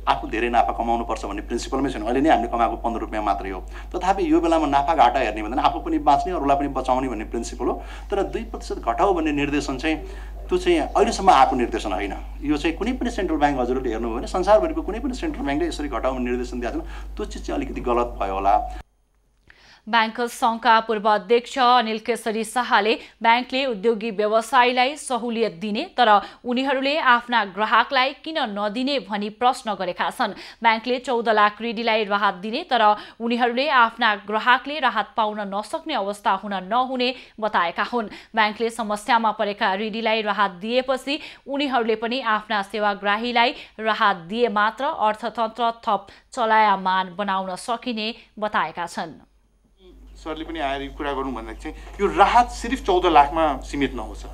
आफू धेरै नाफा कमाउनु पर्छ भन्ने प्रिन्सिपलमै छैन। अहिले नै हामीले कमाएको 15 रुपियाँ मात्रै हो। तथापि यो बेलामा नाफा घाटा हेर्ने भन्दैन, आफू पनि बाँच्ने अरूलाई पनि बचाउने भन्ने प्रिन्सिपल हो। तर 2% घटाऊ भन्ने निर्देशन चाहिँ त्यो चाहिँ अहिलेसम्म आएको निर्देशन होइन। यो चाहिँ कुनै पनि सेन्ट्रल ब्याङ्क हजुरहरूले हेर्नुभयो भने संसारभरिको कुनै पनि सेन्ट्रल ब्याङ्कले यसरी घटाउ भन्ने निर्देशन दिएको छैन। त्यो चिज चाहिँ अलिकति गलत भयो होला। ब्याङ्कर्स सङ्घका पूर्व अध्यक्ष अनिल केसरी शाहले ब्याङ्कले उद्योगी व्यवसायीलाई सहुलियत दिने तर उनीहरूले आफ्ना ग्राहकलाई किन नदिने भनी प्रश्न गरेका छन्। ब्याङ्कले 14 लाख ऋणीलाई राहत दिने तर उनीहरूले आफ्ना ग्राहकले राहत पाउन नसक्ने अवस्था हुन नहुने बताएका हुन्। ब्याङ्कले समस्यामा परेका ऋणीलाई राहत दिएपछि उनीहरूले पनि आफ्ना सेवाग्राहीलाई राहत दिए मात्र अर्थतन्त्र थप चलायमान बनाउन सकिने बताएका छन्। सरले पनि आएर कुरा गर्नु भन्दा चाहिँ यो राहत सिर्फ 14 लाखमा सीमित नहोस्,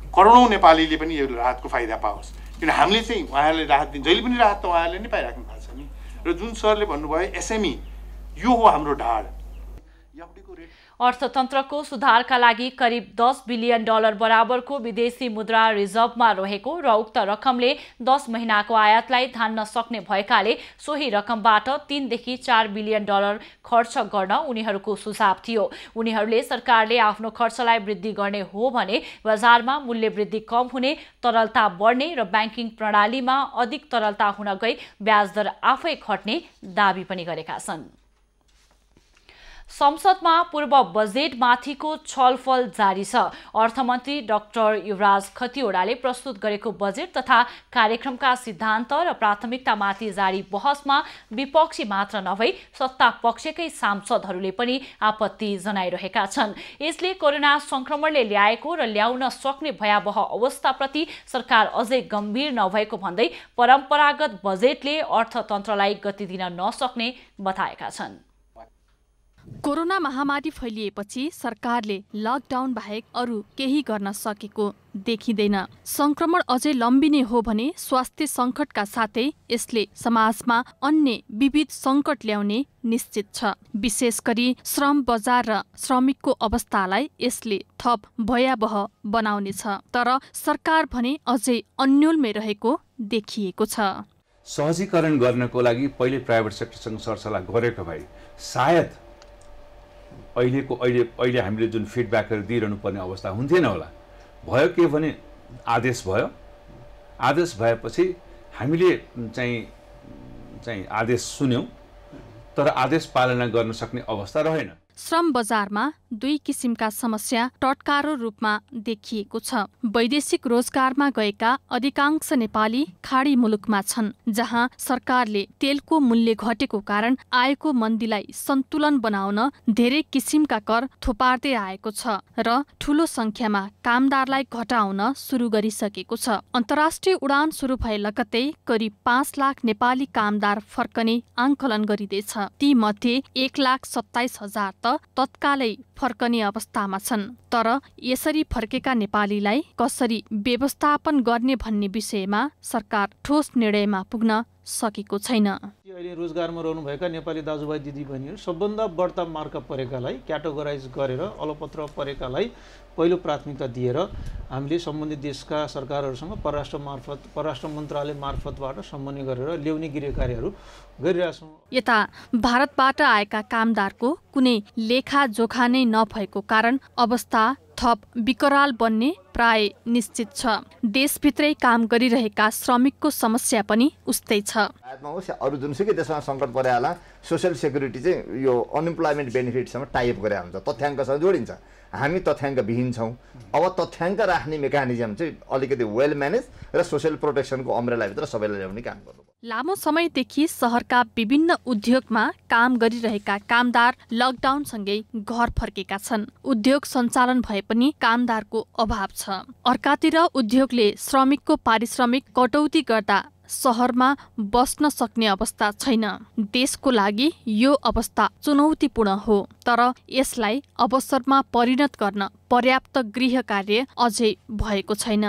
करोडौँ नेपालीले पनि यो राहतको फाइदा पाओस्। किन हामीले चाहिँ उहाँहरूले राहत दिन्छ, जहिले पनि राहत त उहाँहरूले नै पाइराख्नु भएको छ नि। र जुन सरले भन्नुभयो एसएमई, यो हो हाम्रो ढाड। अर्थतन्त्रको सुधारका लागि करिब $10 बिलियन बराबरको विदेशी मुद्रा रिजर्भमा रहेको र उक्त रकमले 10 महिनाको आयातलाई धान्न सक्ने भएकाले सोही रकमबाट 3 देखि 4 बिलियन खर्च गर्न उनीहरूको सुझाव थियो। उनीहरूले सरकारले आफ्नो खर्चलाई वृद्धि गर्ने हो भने बजारमा मूल्य वृद्धि कम हुने, तरलता बढ्ने र ब्याङ्किङ प्रणालीमा अधिक तरलता हुन गई ब्याज दर आफै घट्ने दाबी पनि गरेका छन्। संसदमा पूर्व बजेटमाथिको छलफल जारी छ। अर्थमन्त्री डाक्टर युवराज खतिवडाले प्रस्तुत गरेको बजेट तथा कार्यक्रमका सिद्धान्त र प्राथमिकतामाथि जारी बहसमा विपक्षी मात्र नभई सत्ता पक्षकै सांसदहरूले पनि आपत्ति जनाइरहेका छन्। यसले कोरोना संक्रमणले ल्याएको र ल्याउन सक्ने भयावह अवस्थाप्रति सरकार अझै गम्भीर नभएको भन्दै परम्परागत बजेटले अर्थतन्त्रलाई गति दिन नसक्ने बताएका छन्। कोरोना महामारी फैलिएपछि सरकारले लकडाउन बाहेक अरू केही गर्न सकेको देखिँदैन। संक्रमण अझै लम्बिने हो भने स्वास्थ्य सङ्कटका साथै यसले समाजमा अन्य विविध सङ्कट ल्याउने निश्चित छ। विशेष गरी श्रम बजार र श्रमिकको अवस्थालाई यसले थप भयावह बनाउनेछ। तर सरकार भने अझै अन्योलमै रहेको देखिएको छ। सहजीकरण गर्नको लागि पहिले प्राइभेट सेक्टरसँग सरसल्लाह गरेको भए सायद अहिले हामीले जुन फिडब्याकहरू दिइरहनु पर्ने अवस्था हुन्थेन होला। भयो के भने आदेश भयो, आदेश भएपछि हामीले चाहिँ आदेश सुन्यौं तर आदेश पालना गर्न सक्ने अवस्था रहेन। श्रम बजारमा दुई किसिमका समस्या टटकारो रूपमा देखिएको छ। वैदेशिक रोजगारमा गएका अधिकांश नेपाली खाडी मुलुकमा छन्, जहाँ सरकारले तेलको मूल्य घटेको कारण आयको मन्दीलाई सन्तुलन बनाउन धेरै किसिमका कर थोपार्दै आएको छ र ठूलो संख्यामा कामदारलाई घटाउन सुरु गरिसकेको छ। अन्तर्राष्ट्रिय उडान सुरु भए लगत्तै करिब 5 लाख नेपाली कामदार फर्कने आंकलन गरिँदैछ। ती मध्ये 1,27,000 त तत्कालै फर्कने अवस्थामा छन्। तर यसरी फर्केका नेपालीलाई कसरी व्यवस्थापन गर्ने भन्ने विषयमा सरकार ठोस निर्णयमा पुग्न सकेको छैन। अहिले रोजगारमा रहनुभएका नेपाली दाजुभाइ दिदीबहिनीहरू सबभन्दा बढ्ता मार्का परेकालाई क्याटेगोराइज गरेर अलपत्र परेकालाई पहिलो प्राथमिकता दिएर हामीले सम्बन्धित देशका सरकारहरूसँग परराष्ट्र मन्त्रालय मार्फतबाट समन्वय गरेर ल्याउने गृह कार्यहरू गरिरहेछौँ। यता भारतबाट आएका कामदारको कुनै लेखाजोखा नै नभएको कारण अवस्था थप विकराल बन्ने प्राय निश्चित छ। देशभित्रै काम गरिरहेका श्रमिकको समस्या पनि उस्तै छ। अरू जुनसुकै देशमा सङ्कट परे होला सोसियल सेक्युरिटी चाहिँ यो अनइम्प्लोइमेन्ट बेनिफिटसँग टाइप गरे हुन्छ, तथ्याङ्कसँग जोडिन्छ। हामी तथ्याङ्क विहीन छौँ। अब तथ्याङ्क राख्ने मेकानिजम चाहिँ अलिकति वेल म्यानेज र सोसियल प्रोटेक्सनको अम्ब्रेलाभित्र सबैलाई ल्याउने काम गर्नु। लामो समयदेखि सहरका विभिन्न उद्योगमा काम गरिरहेका कामदार लकडाउनसँगै घर फर्केका छन्। उद्योग सञ्चालन भए पनि कामदारको अभाव छ। अर्कातिर उद्योगले श्रमिकको पारिश्रमिक कटौती गर्दा सहरमा बस्न सक्ने अवस्था छैन। देशको लागि यो अवस्था चुनौतीपूर्ण हो, तर यसलाई अवसरमा परिणत गर्न पर्याप्त गृह कार्य अझै भएको छैन।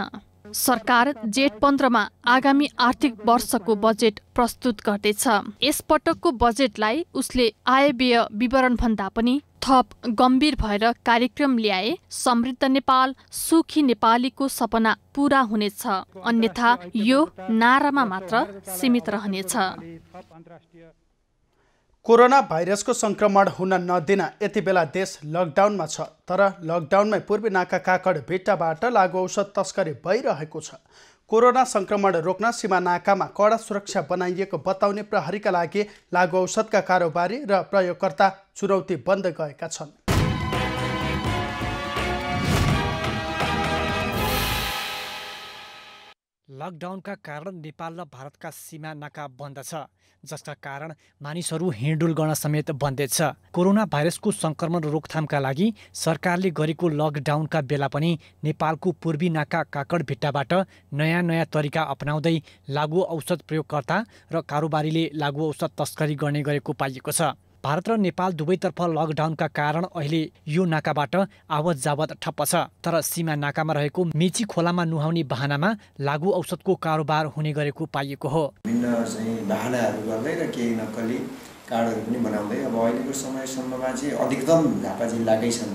सरकार जेठ 15 मा आगामी आर्थिक वर्षको बजेट प्रस्तुत गर्दैछ। यसपटकको बजेटलाई उसले आय व्यय विवरण भन्दा पनि थप गम्भीर भएर कार्यक्रम ल्याए समृद्ध नेपाल सुखी नेपालीको सपना पूरा हुनेछ, अन्यथा यो नारामा मात्र सीमित रहनेछ। कोरोना भाइरसको संक्रमण हुन नदिन यति बेला देश लकडाउनमा छ, तर लकडाउनमै पूर्वी नाका काकड भिट्टाबाट लागु औषध तस्करी भइरहेको छ। कोरोना संक्रमण रोक्न सीमा नाकामा कडा सुरक्षा बनाइएको बताउने प्रहरीका लागि लागु औषधका कारोबारी र प्रयोगकर्ता चुनौती बन्द गएका छन्। लकडाउनका कारण नेपाल र भारतका सीमा नाका बन्द छ, जसका कारण मानिसहरू हिँडडुल गर्न समेत बन्देछ। कोरोना भाइरसको संक्रमण रोकथामका लागि सरकारले गरेको लकडाउनका बेला पनि नेपालको पूर्वी नाका काकडभिट्टाबाट नयाँ तरिका अपनाउँदै लागु औषध प्रयोगकर्ता र कारोबारीले लागु औषध तस्करी गर्ने गरेको पाइएको छ। भारत र नेपाल दुवैतर्फ लकडाउनका कारण अहिले यो नाकाबाट आवत जावत ठप्प छ, तर सीमा नाकामा रहेको मेची खोलामा नुहाउने बहानामा लागु औषधको कारोबार हुने गरेको पाइएको हो। विभिन्न चाहिँ बहानाहरू गर्दै र केही नक्कली कार्डहरू पनि बनाउँदै अब अहिलेको समयसम्ममा चाहिँ अधिकतम झापा जिल्लाकै छन्।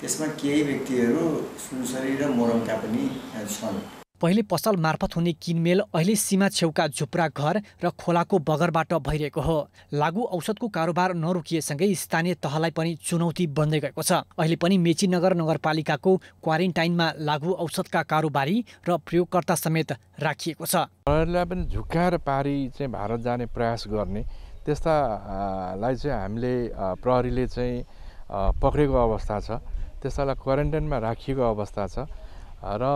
त्यसमा केही व्यक्तिहरू सुनसरी र मोरङका पनि छन्। पहिले पसल मार्फत हुने किनमेल अहिले सीमा छेउका झुप्रा घर र खोलाको बगरबाट भइरहेको हो। लागु औषधको कारोबार नरोकिएसँगै स्थानीय तहलाई पनि चुनौती बन्दै गएको छ। अहिले पनि मेचीनगर नगरपालिकाको क्वारेन्टाइनमा लागु औषधका कारोबारी र प्रयोगकर्ता समेत राखिएको छ। प्रहरीलाई पनि झुक्काएर पारी चाहिँ भारत जाने प्रयास गर्ने त्यस्तालाई चाहिँ हामीले प्रहरीले चाहिँ पक्रेको अवस्था छ, त्यस्तालाई क्वारेन्टाइनमा राखिएको अवस्था छ र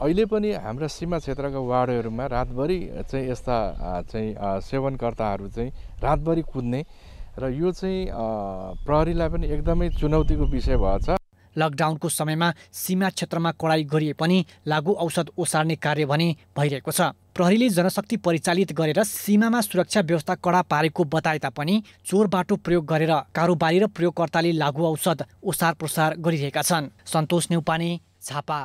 अहिले पनि हाम्रा सीमा क्षेत्रका वार्डहरूमा रातभरि चाहिँ यस्ता चाहिँ सेवनकर्ताहरू चाहिँ रातभरि कुद्ने र यो चाहिँ प्रहरीलाई पनि एकदमै चुनौतीको विषय भएछ। लकडाउनको समयमा सीमा क्षेत्रमा कडाई गरिए पनि लागु औषध ओसार्ने कार्य भने भइरहेको छ। प्रहरीले जनशक्ति परिचालित गरेर सीमामा सुरक्षा व्यवस्था कडा पारेको बताए तापनि चोर बाटो प्रयोग गरेर कारोबारी र प्रयोगकर्ताले लागु औषध ओसार प्रसार गरिरहेका छन्। सन्तोष नेउपाने, झापा।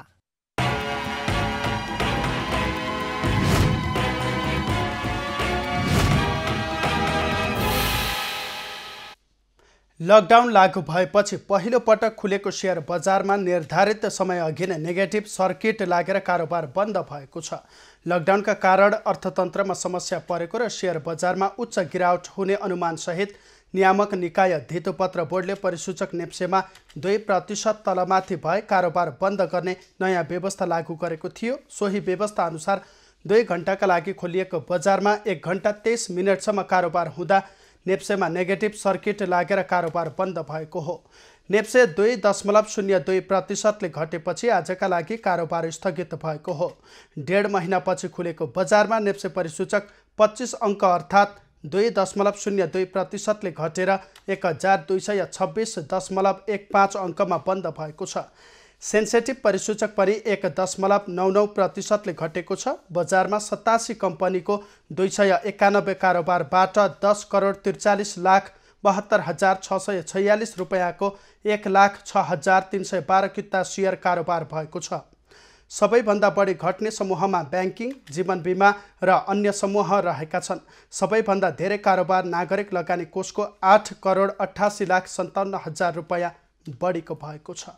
लकडाउन लागू भएपछि पहिलो पटक खुलेको शेयर बजारमा निर्धारित समय अघि नै नेगेटिभ सर्किट लागेर कारोबार बन्द भएको छ। लकडाउनका कारण अर्थतन्त्रमा समस्या परेको र शेयर बजारमा उच्च गिरावट हुने अनुमानसहित नियामक निकाय धितोपत्र बोर्डले परिसूचक नेप्सेमा 2% तलमाथि भए कारोबार बन्द गर्ने नयाँ व्यवस्था लागू गरेको थियो। सोही व्यवस्था अनुसार 2 घण्टाका लागि खोलिएको बजारमा 1 घण्टा 23 मिनटसम्म कारोबार हुँदा नेप्सेमा नेगेटिभ सर्किट लागेर कारोबार बन्द भएको हो। नेप्से 2.02% घटेपछि आजका लागि कारोबार स्थगित भएको हो। 1.5 महिनापछि खुलेको बजारमा नेप्से परिसूचक 25 अङ्क अर्थात् 2.02% घटेर 1226.15 अङ्कमा बन्द भएको छ। सेन्सेटिभ परिसूचक पनि 1.99% घटेको छ। बजारमा 87 कम्पनीको 291 कारोबारबाट 10,43,72,646 रुपैयाँको 1,06,312 किता सेयर कारोबार भएको छ। सबैभन्दा बढी घट्ने समूहमा ब्याङ्किङ, जीवन बिमा र अन्य समूह रहेका छन्। सबैभन्दा धेरै कारोबार नागरिक लगानी कोषको 8,88,57,000 रुपैयाँ बढीको भएको छ।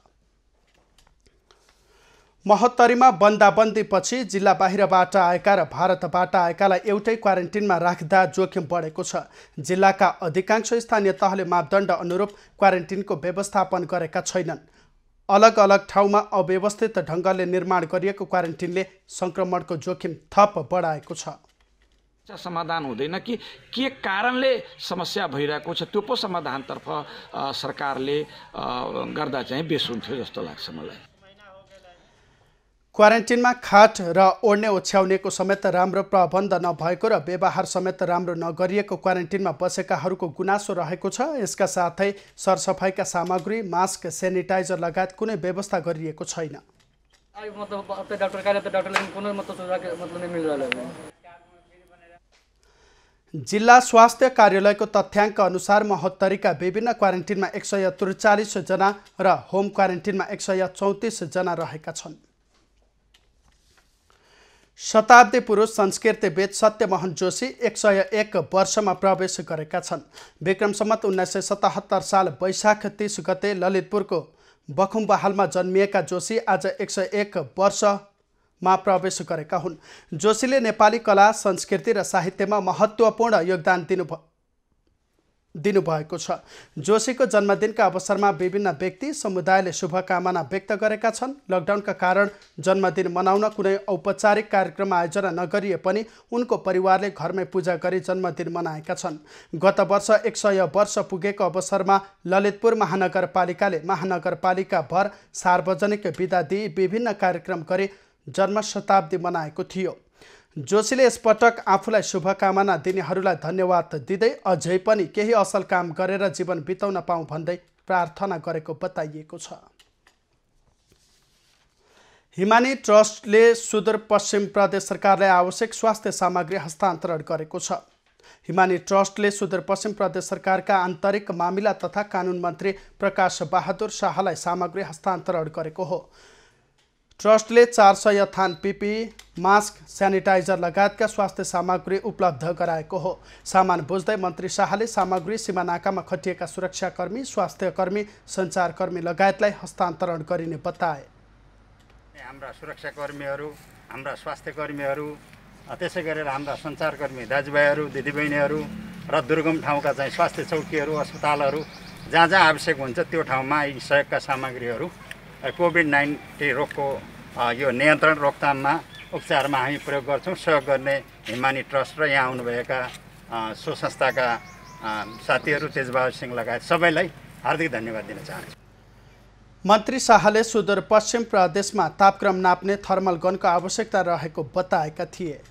महोत्तरीमा बन्दाबन्दीपछि जिल्ला बाहिरबाट आएका र भारतबाट आएकालाई एउटै क्वारेन्टिनमा राख्दा जोखिम बढेको छ। जिल्लाका अधिकांश स्थानीय तहले मापदण्ड अनुरूप क्वारेन्टिनको व्यवस्थापन गरेका छैनन्। अलग अलग ठाउँमा अव्यवस्थित ढङ्गले निर्माण गरिएको क्वारेन्टिनले सङ्क्रमणको जोखिम थप बढाएको छ। समाधान हुँदैन कि के कारणले समस्या भइरहेको छ, त्यो पो समाधानतर्फ सरकारले गर्दा चाहिँ बेस हुन्थ्यो जस्तो लाग्छ मलाई। क्वारेन्टिनमा खाट र ओढ्ने ओछ्याउनेको समेत राम्रो प्रबन्ध नभएको र व्यवहार समेत राम्रो नगरिएको क्वारेन्टिनमा बसेकाहरूको गुनासो रहेको छ। यसका साथै सरसफाइका सामग्री, मास्क, सेनिटाइजर लगायत कुनै व्यवस्था गरिएको छैन। जिल्ला स्वास्थ्य कार्यालयको तथ्याङ्क अनुसार महोत्तरीका विभिन्न क्वारेन्टिनमा 143 जना र होम क्वारेन्टिनमा 134 जना रहेका छन्। शताब्दी पुरुष संस्कृतिविद सत्यमोहन जोशी 101 वर्षमा प्रवेश गरेका छन्। विक्रम सम्वत 1977 साल वैशाख 30 गते ललितपुरको बखुम्बहालमा जन्मिएका जोशी आज 101 वर्षमा प्रवेश गरेका हुन्। जोशीले नेपाली कला, संस्कृति र साहित्यमा महत्त्वपूर्ण योगदान दिनुभएको छ। जोशीको जन्मदिनका अवसरमा विभिन्न व्यक्ति समुदायले शुभकामना व्यक्त गरेका छन्। लकडाउनका कारण जन्मदिन मनाउन कुनै औपचारिक कार्यक्रम आयोजना नगरिए पनि उनको परिवारले घरमै पूजा गरी जन्मदिन मनाएका छन्। गत वर्ष 100 वर्ष पुगेको अवसरमा ललितपुर महानगरपालिकाले महानगरपालिका भर सार्वजनिक बिदा दिई विभिन्न कार्यक्रम गरी जन्म शताब्दी मनाएको थियो। जोशीले यसपटक आफूलाई शुभकामना दिनेहरूलाई धन्यवाद दिँदै अझै पनि केही असल काम गरेर जीवन बिताउन पाऊँ भन्दै प्रार्थना गरेको बताइएको छ। हिमानी ट्रस्टले सुदूरपश्चिम प्रदेश सरकारलाई आवश्यक स्वास्थ्य सामग्री हस्तान्तरण गरेको छ। हिमानी ट्रस्टले सुदूरपश्चिम प्रदेश सरकारका आन्तरिक मामिला तथा कानुन मन्त्री प्रकाश बहादुर शाहलाई सामग्री हस्तान्तरण गरेको हो। ट्रस्टले 400 थान पिपी, मास्क, सेनिटाइजर लगायतका स्वास्थ्य सामग्री उपलब्ध गराएको हो। सामान बुझ्दै मन्त्री शाहले सामग्री सीमा नाकामा खटिएका सुरक्षाकर्मी, स्वास्थ्यकर्मी, सञ्चारकर्मी लगायतलाई हस्तान्तरण गरिने बताए। हाम्रा सुरक्षाकर्मीहरू, हाम्रा स्वास्थ्यकर्मीहरू, त्यसै गरेर हाम्रा सञ्चारकर्मी दाजुभाइहरू, दिदीबहिनीहरू र दुर्गम ठाउँका चाहिँ स्वास्थ्य चौकीहरू, अस्पतालहरू जहाँ जहाँ आवश्यक हुन्छ त्यो ठाउँमा यी सहयोगका सामग्रीहरू कोभिड-19 रोगको यो नियन्त्रण रोकथाममा उपचारमा हामी प्रयोग गर्छौँ। सहयोग गर्ने हिमानी ट्रस्ट र यहाँ आउनुभएका सो संस्थाका साथीहरू तेजबहादुर सिंह लगायत सबैलाई हार्दिक धन्यवाद दिन चाहन्छु। मन्त्री शाहले सुदूरपश्चिम प्रदेशमा तापक्रम नाप्ने थर्मल गनको आवश्यकता रहेको बताएका थिए।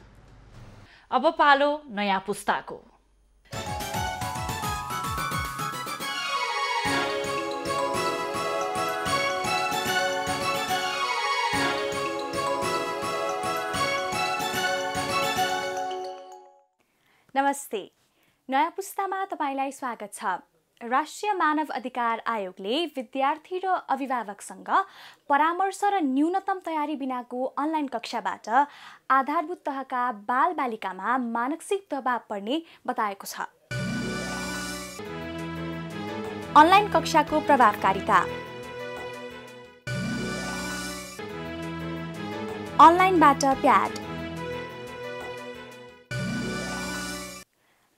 अब पालो नयाँ पुस्ताको। नमस्ते, नयाँ पुस्तामा तपाईलाई स्वागत छ। राष्ट्रिय मानव अधिकार आयोगले विद्यार्थी र अभिभावकसँग परामर्श र न्यूनतम तयारी बिनाको अनलाइन कक्षाबाट आधारभूत तहका बालबालिकामा मानसिक दबाव पर्ने बताएको छ। अनलाइन कक्षाको प्रभावकारिता। अनलाइनबाट प्याड।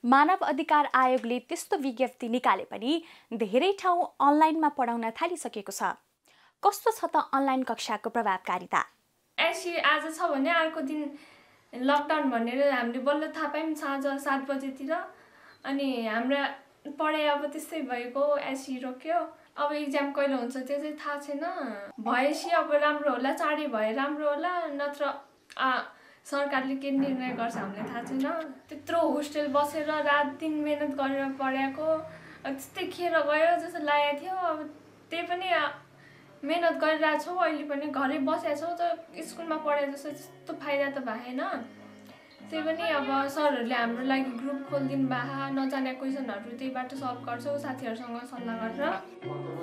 मानव अधिकार आयोगले त्यस्तो विज्ञप्ति निकाले पनि धेरै ठाउँ अनलाइनमा पढाउन थालिसकेको छ। कस्तो छ त अनलाइन कक्षाको प्रभावकारिता? एसी आज छ भने अर्को दिन लकडाउन भनेर हामीले बल्ल थाहा पायौँ साँझ 7 बजेतिर। अनि हाम्रा पढाइ अब त्यस्तै भएको, एसी रोक्यो, अब एक्जाम कहिले हुन्छ त्यो चाहिँ थाहा छैन। भएपछि अब राम्रो होला, चाँडै भए राम्रो होला, नत्र सरकारले के निर्णय गर्छ हामीलाई थाहा छैन। त्यत्रो होस्टेल बसेर रात दिन मेहनत गरेर पढाएको त्यस्तै खेर गयो जस्तो लागेको थियो। अब त्यही पनि मेहनत गरिरहेको छौँ, अहिले पनि घरै बसेको छौँ, त स्कुलमा पढाए जस्तो त्यस्तो फाइदा त भएन। त्यही पनि अब सरहरूले हाम्रो लागि ग्रुप खोलिदिनु भएको, नजानेको क्वेसनहरू त्यहीबाट सल्भ गर्छौँ साथीहरूसँग सल्लाह गरेर।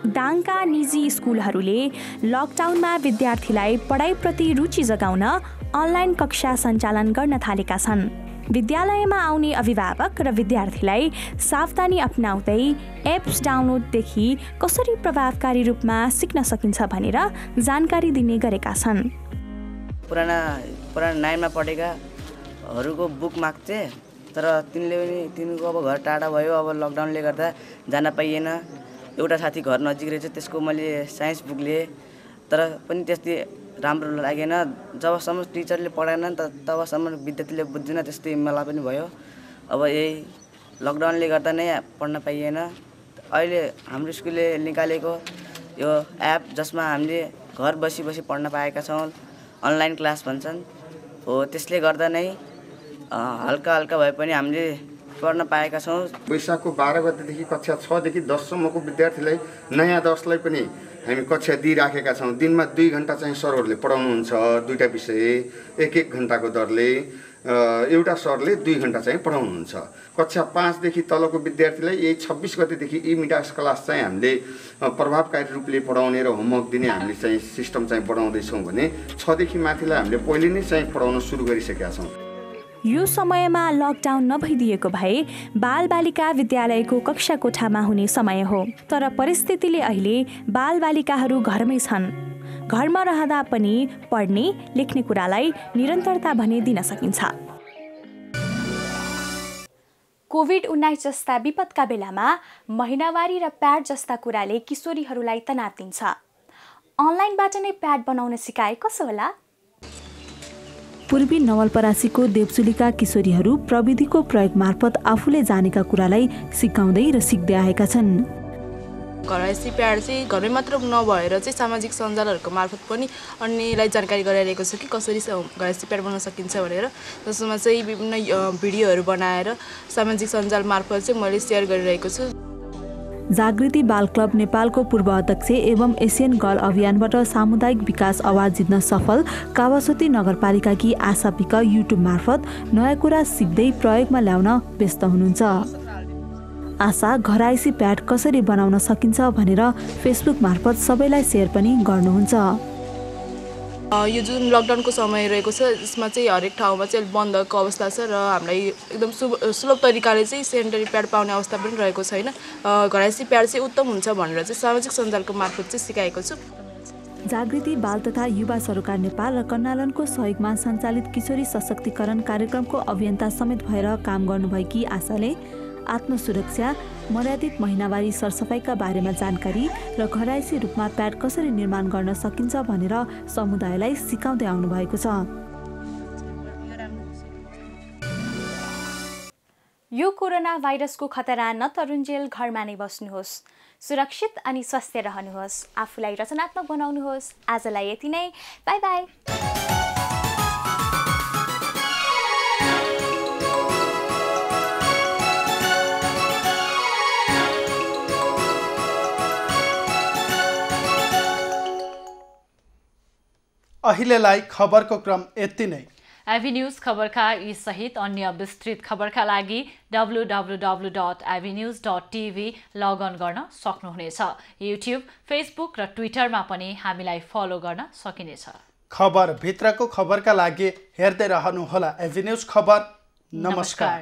दाङका निजी स्कुलहरूले लकडाउनमा विद्यार्थीलाई पढाइप्रति रुचि जगाउन अनलाइन कक्षा सञ्चालन गर्न थालेका छन्। विद्यालयमा आउने अभिभावक र विद्यार्थीलाई सावधानी अपनाउँदै एप्स डाउनलोडदेखि कसरी प्रभावकारी रूपमा सिक्न सकिन्छ भनेर जानकारी दिने गरेका छन्। पुराना 9मा पढेकाहरूको बुक माग्थे, तर तिनको अब घर टाढा भयो, अब लकडाउनले गर्दा जान पाइएन। एउटा साथी घर नजिक रहेछ, त्यसको मैले साइन्स बुक लिएँ, तर पनि त्यस्तै राम्रो लागेन। जबसम्म टिचरले पढाएन तबसम्म विद्यार्थीले बुझ्दैन, त्यस्तै मलाई पनि भयो। अब यही लकडाउनले गर्दा नै पढ्न पाइएन। अहिले हाम्रो स्कुलले निकालेको यो एप जसमा हामीले घर बसी पढ्न पाएका छौँ, अनलाइन क्लास भन्छन् हो, त्यसले गर्दा नै हल्का भए पनि हामीले पढ्न पाएका छौँ। वैशाखको 12 गतेदेखि कक्षा 6 देखि 10 सम्मको विद्यार्थीलाई नयाँ 10लाई पनि हामी कक्षा दिइराखेका छौँ। दिनमा 2 घण्टा चाहिँ सरहरूले पढाउनुहुन्छ, 2टा विषय 1-1 घण्टाको दरले। एउटा सरले 2 घण्टा चाहिँ पढाउनुहुन्छ। कक्षा 5 देखि तलको विद्यार्थीलाई यही 26 गतेदेखि ई-मिडास क्लास चाहिँ हामीले प्रभावकारी रूपले पढाउने र होमवर्क दिने हामीले चाहिँ सिस्टम चाहिँ बढाउँदैछौँ भने 6 देखि माथिलाई हामीले पहिले नै चाहिँ पढाउन सुरु गरिसकेका छौँ। यो समयमा लकडाउन नभइदिएको भए बालबालिका विद्यालयको कक्षा कोठामा हुने समय हो, तर परिस्थितिले अहिले बालबालिकाहरू घरमै छन्। घरमा रहँदा पनि पढ्ने लेख्ने कुरालाई निरन्तरता भने दिन सकिन्छ। कोभिड-19 जस्ता विपदका बेलामा महिनावारी र प्याड जस्ता कुराले किशोरीहरूलाई तनाव दिन्छ। अनलाइनबाट नै प्याड बनाउन सिकाए कसो होला? पूर्वी नवलपरासीको देवचुलीका किशोरीहरू प्रविधिको प्रयोग मार्फत आफूले जानेका कुरालाई सिकाउँदै र सिक्दै आएका छन्। घरैसी प्याड चाहिँ घरमै मात्र नभएर चाहिँ सामाजिक सञ्जालहरूको मार्फत पनि अन्यलाई जानकारी गराइरहेको छु कि कसरी घरैसी प्याड बनाउन सकिन्छ भनेर। जसमा चाहिँ विभिन्न भिडियोहरू बनाएर सामाजिक सञ्जाल मार्फत चाहिँ मैले सेयर गरिरहेको छु। जागृति बाल क्लब नेपालको पूर्व अध्यक्ष एवं एसियन गर्ल अभियानबाट सामुदायिक विकास अवार्ड जित्न सफल कावासोती नगरपालिकाकी आशा पिक युट्युब मार्फत नयाँ कुरा सिक्दै प्रयोगमा ल्याउन व्यस्त हुनुहुन्छ। आशा घरआइसी प्याड कसरी बनाउन सकिन्छ भनेर फेसबुक मार्फत सबैलाई सेयर पनि गर्नुहुन्छ। यो जुन लकडाउनको समय रहेको छ यसमा चाहिँ हरेक ठाउँमा चाहिँ बन्दको अवस्था छ र हामीलाई एकदम सुलभ तरिकाले चाहिँ सेनिटरी प्याड पाउने अवस्था पनि रहेको छैन। घरआइसी प्याड चाहिँ उत्तम हुन्छ भनेर चाहिँ सामाजिक सञ्जालको मार्फत चाहिँ सिकाएको छु। जागृति बाल तथा युवा सरकार नेपाल र कर्णालनको सहयोगमा सञ्चालित किशोरी सशक्तिकरण कार्यक्रमको अभियन्ता समेत भएर काम गर्नुभएकी आशाले आत्मसुरक्षा, मर्यादित महिनावारी सरसफाइका बारेमा जानकारी र घरआइसी रूपमा प्याड कसरी निर्माण गर्न सकिन्छ भनेर समुदायलाई सिकाउँदै आउनु भएको छ। यो कोरोना भाइरसको खतरा नतरुन्जेल घरमा नै बस्नुहोस्, सुरक्षित अनि स्वस्थ रहनुहोस्, आफूलाई रचनात्मक बनाउनुहोस्। आजलाई यति नै, बाई बाई। अहिलेलाई खबरको क्रम यति नै। एभी न्यूज खबरका यी सहित अन्य विस्तृत खबरका लागि www.avnews.tv लगअन गर्न सक्नुहुनेछ। युट्युब, फेसबुक र ट्विटरमा पनि हामीलाई फलो गर्न सकिनेछ। खबर भित्रको खबरका लागि हेर्दै रहनुहोला एभी न्यूज खबर। नमस्कार।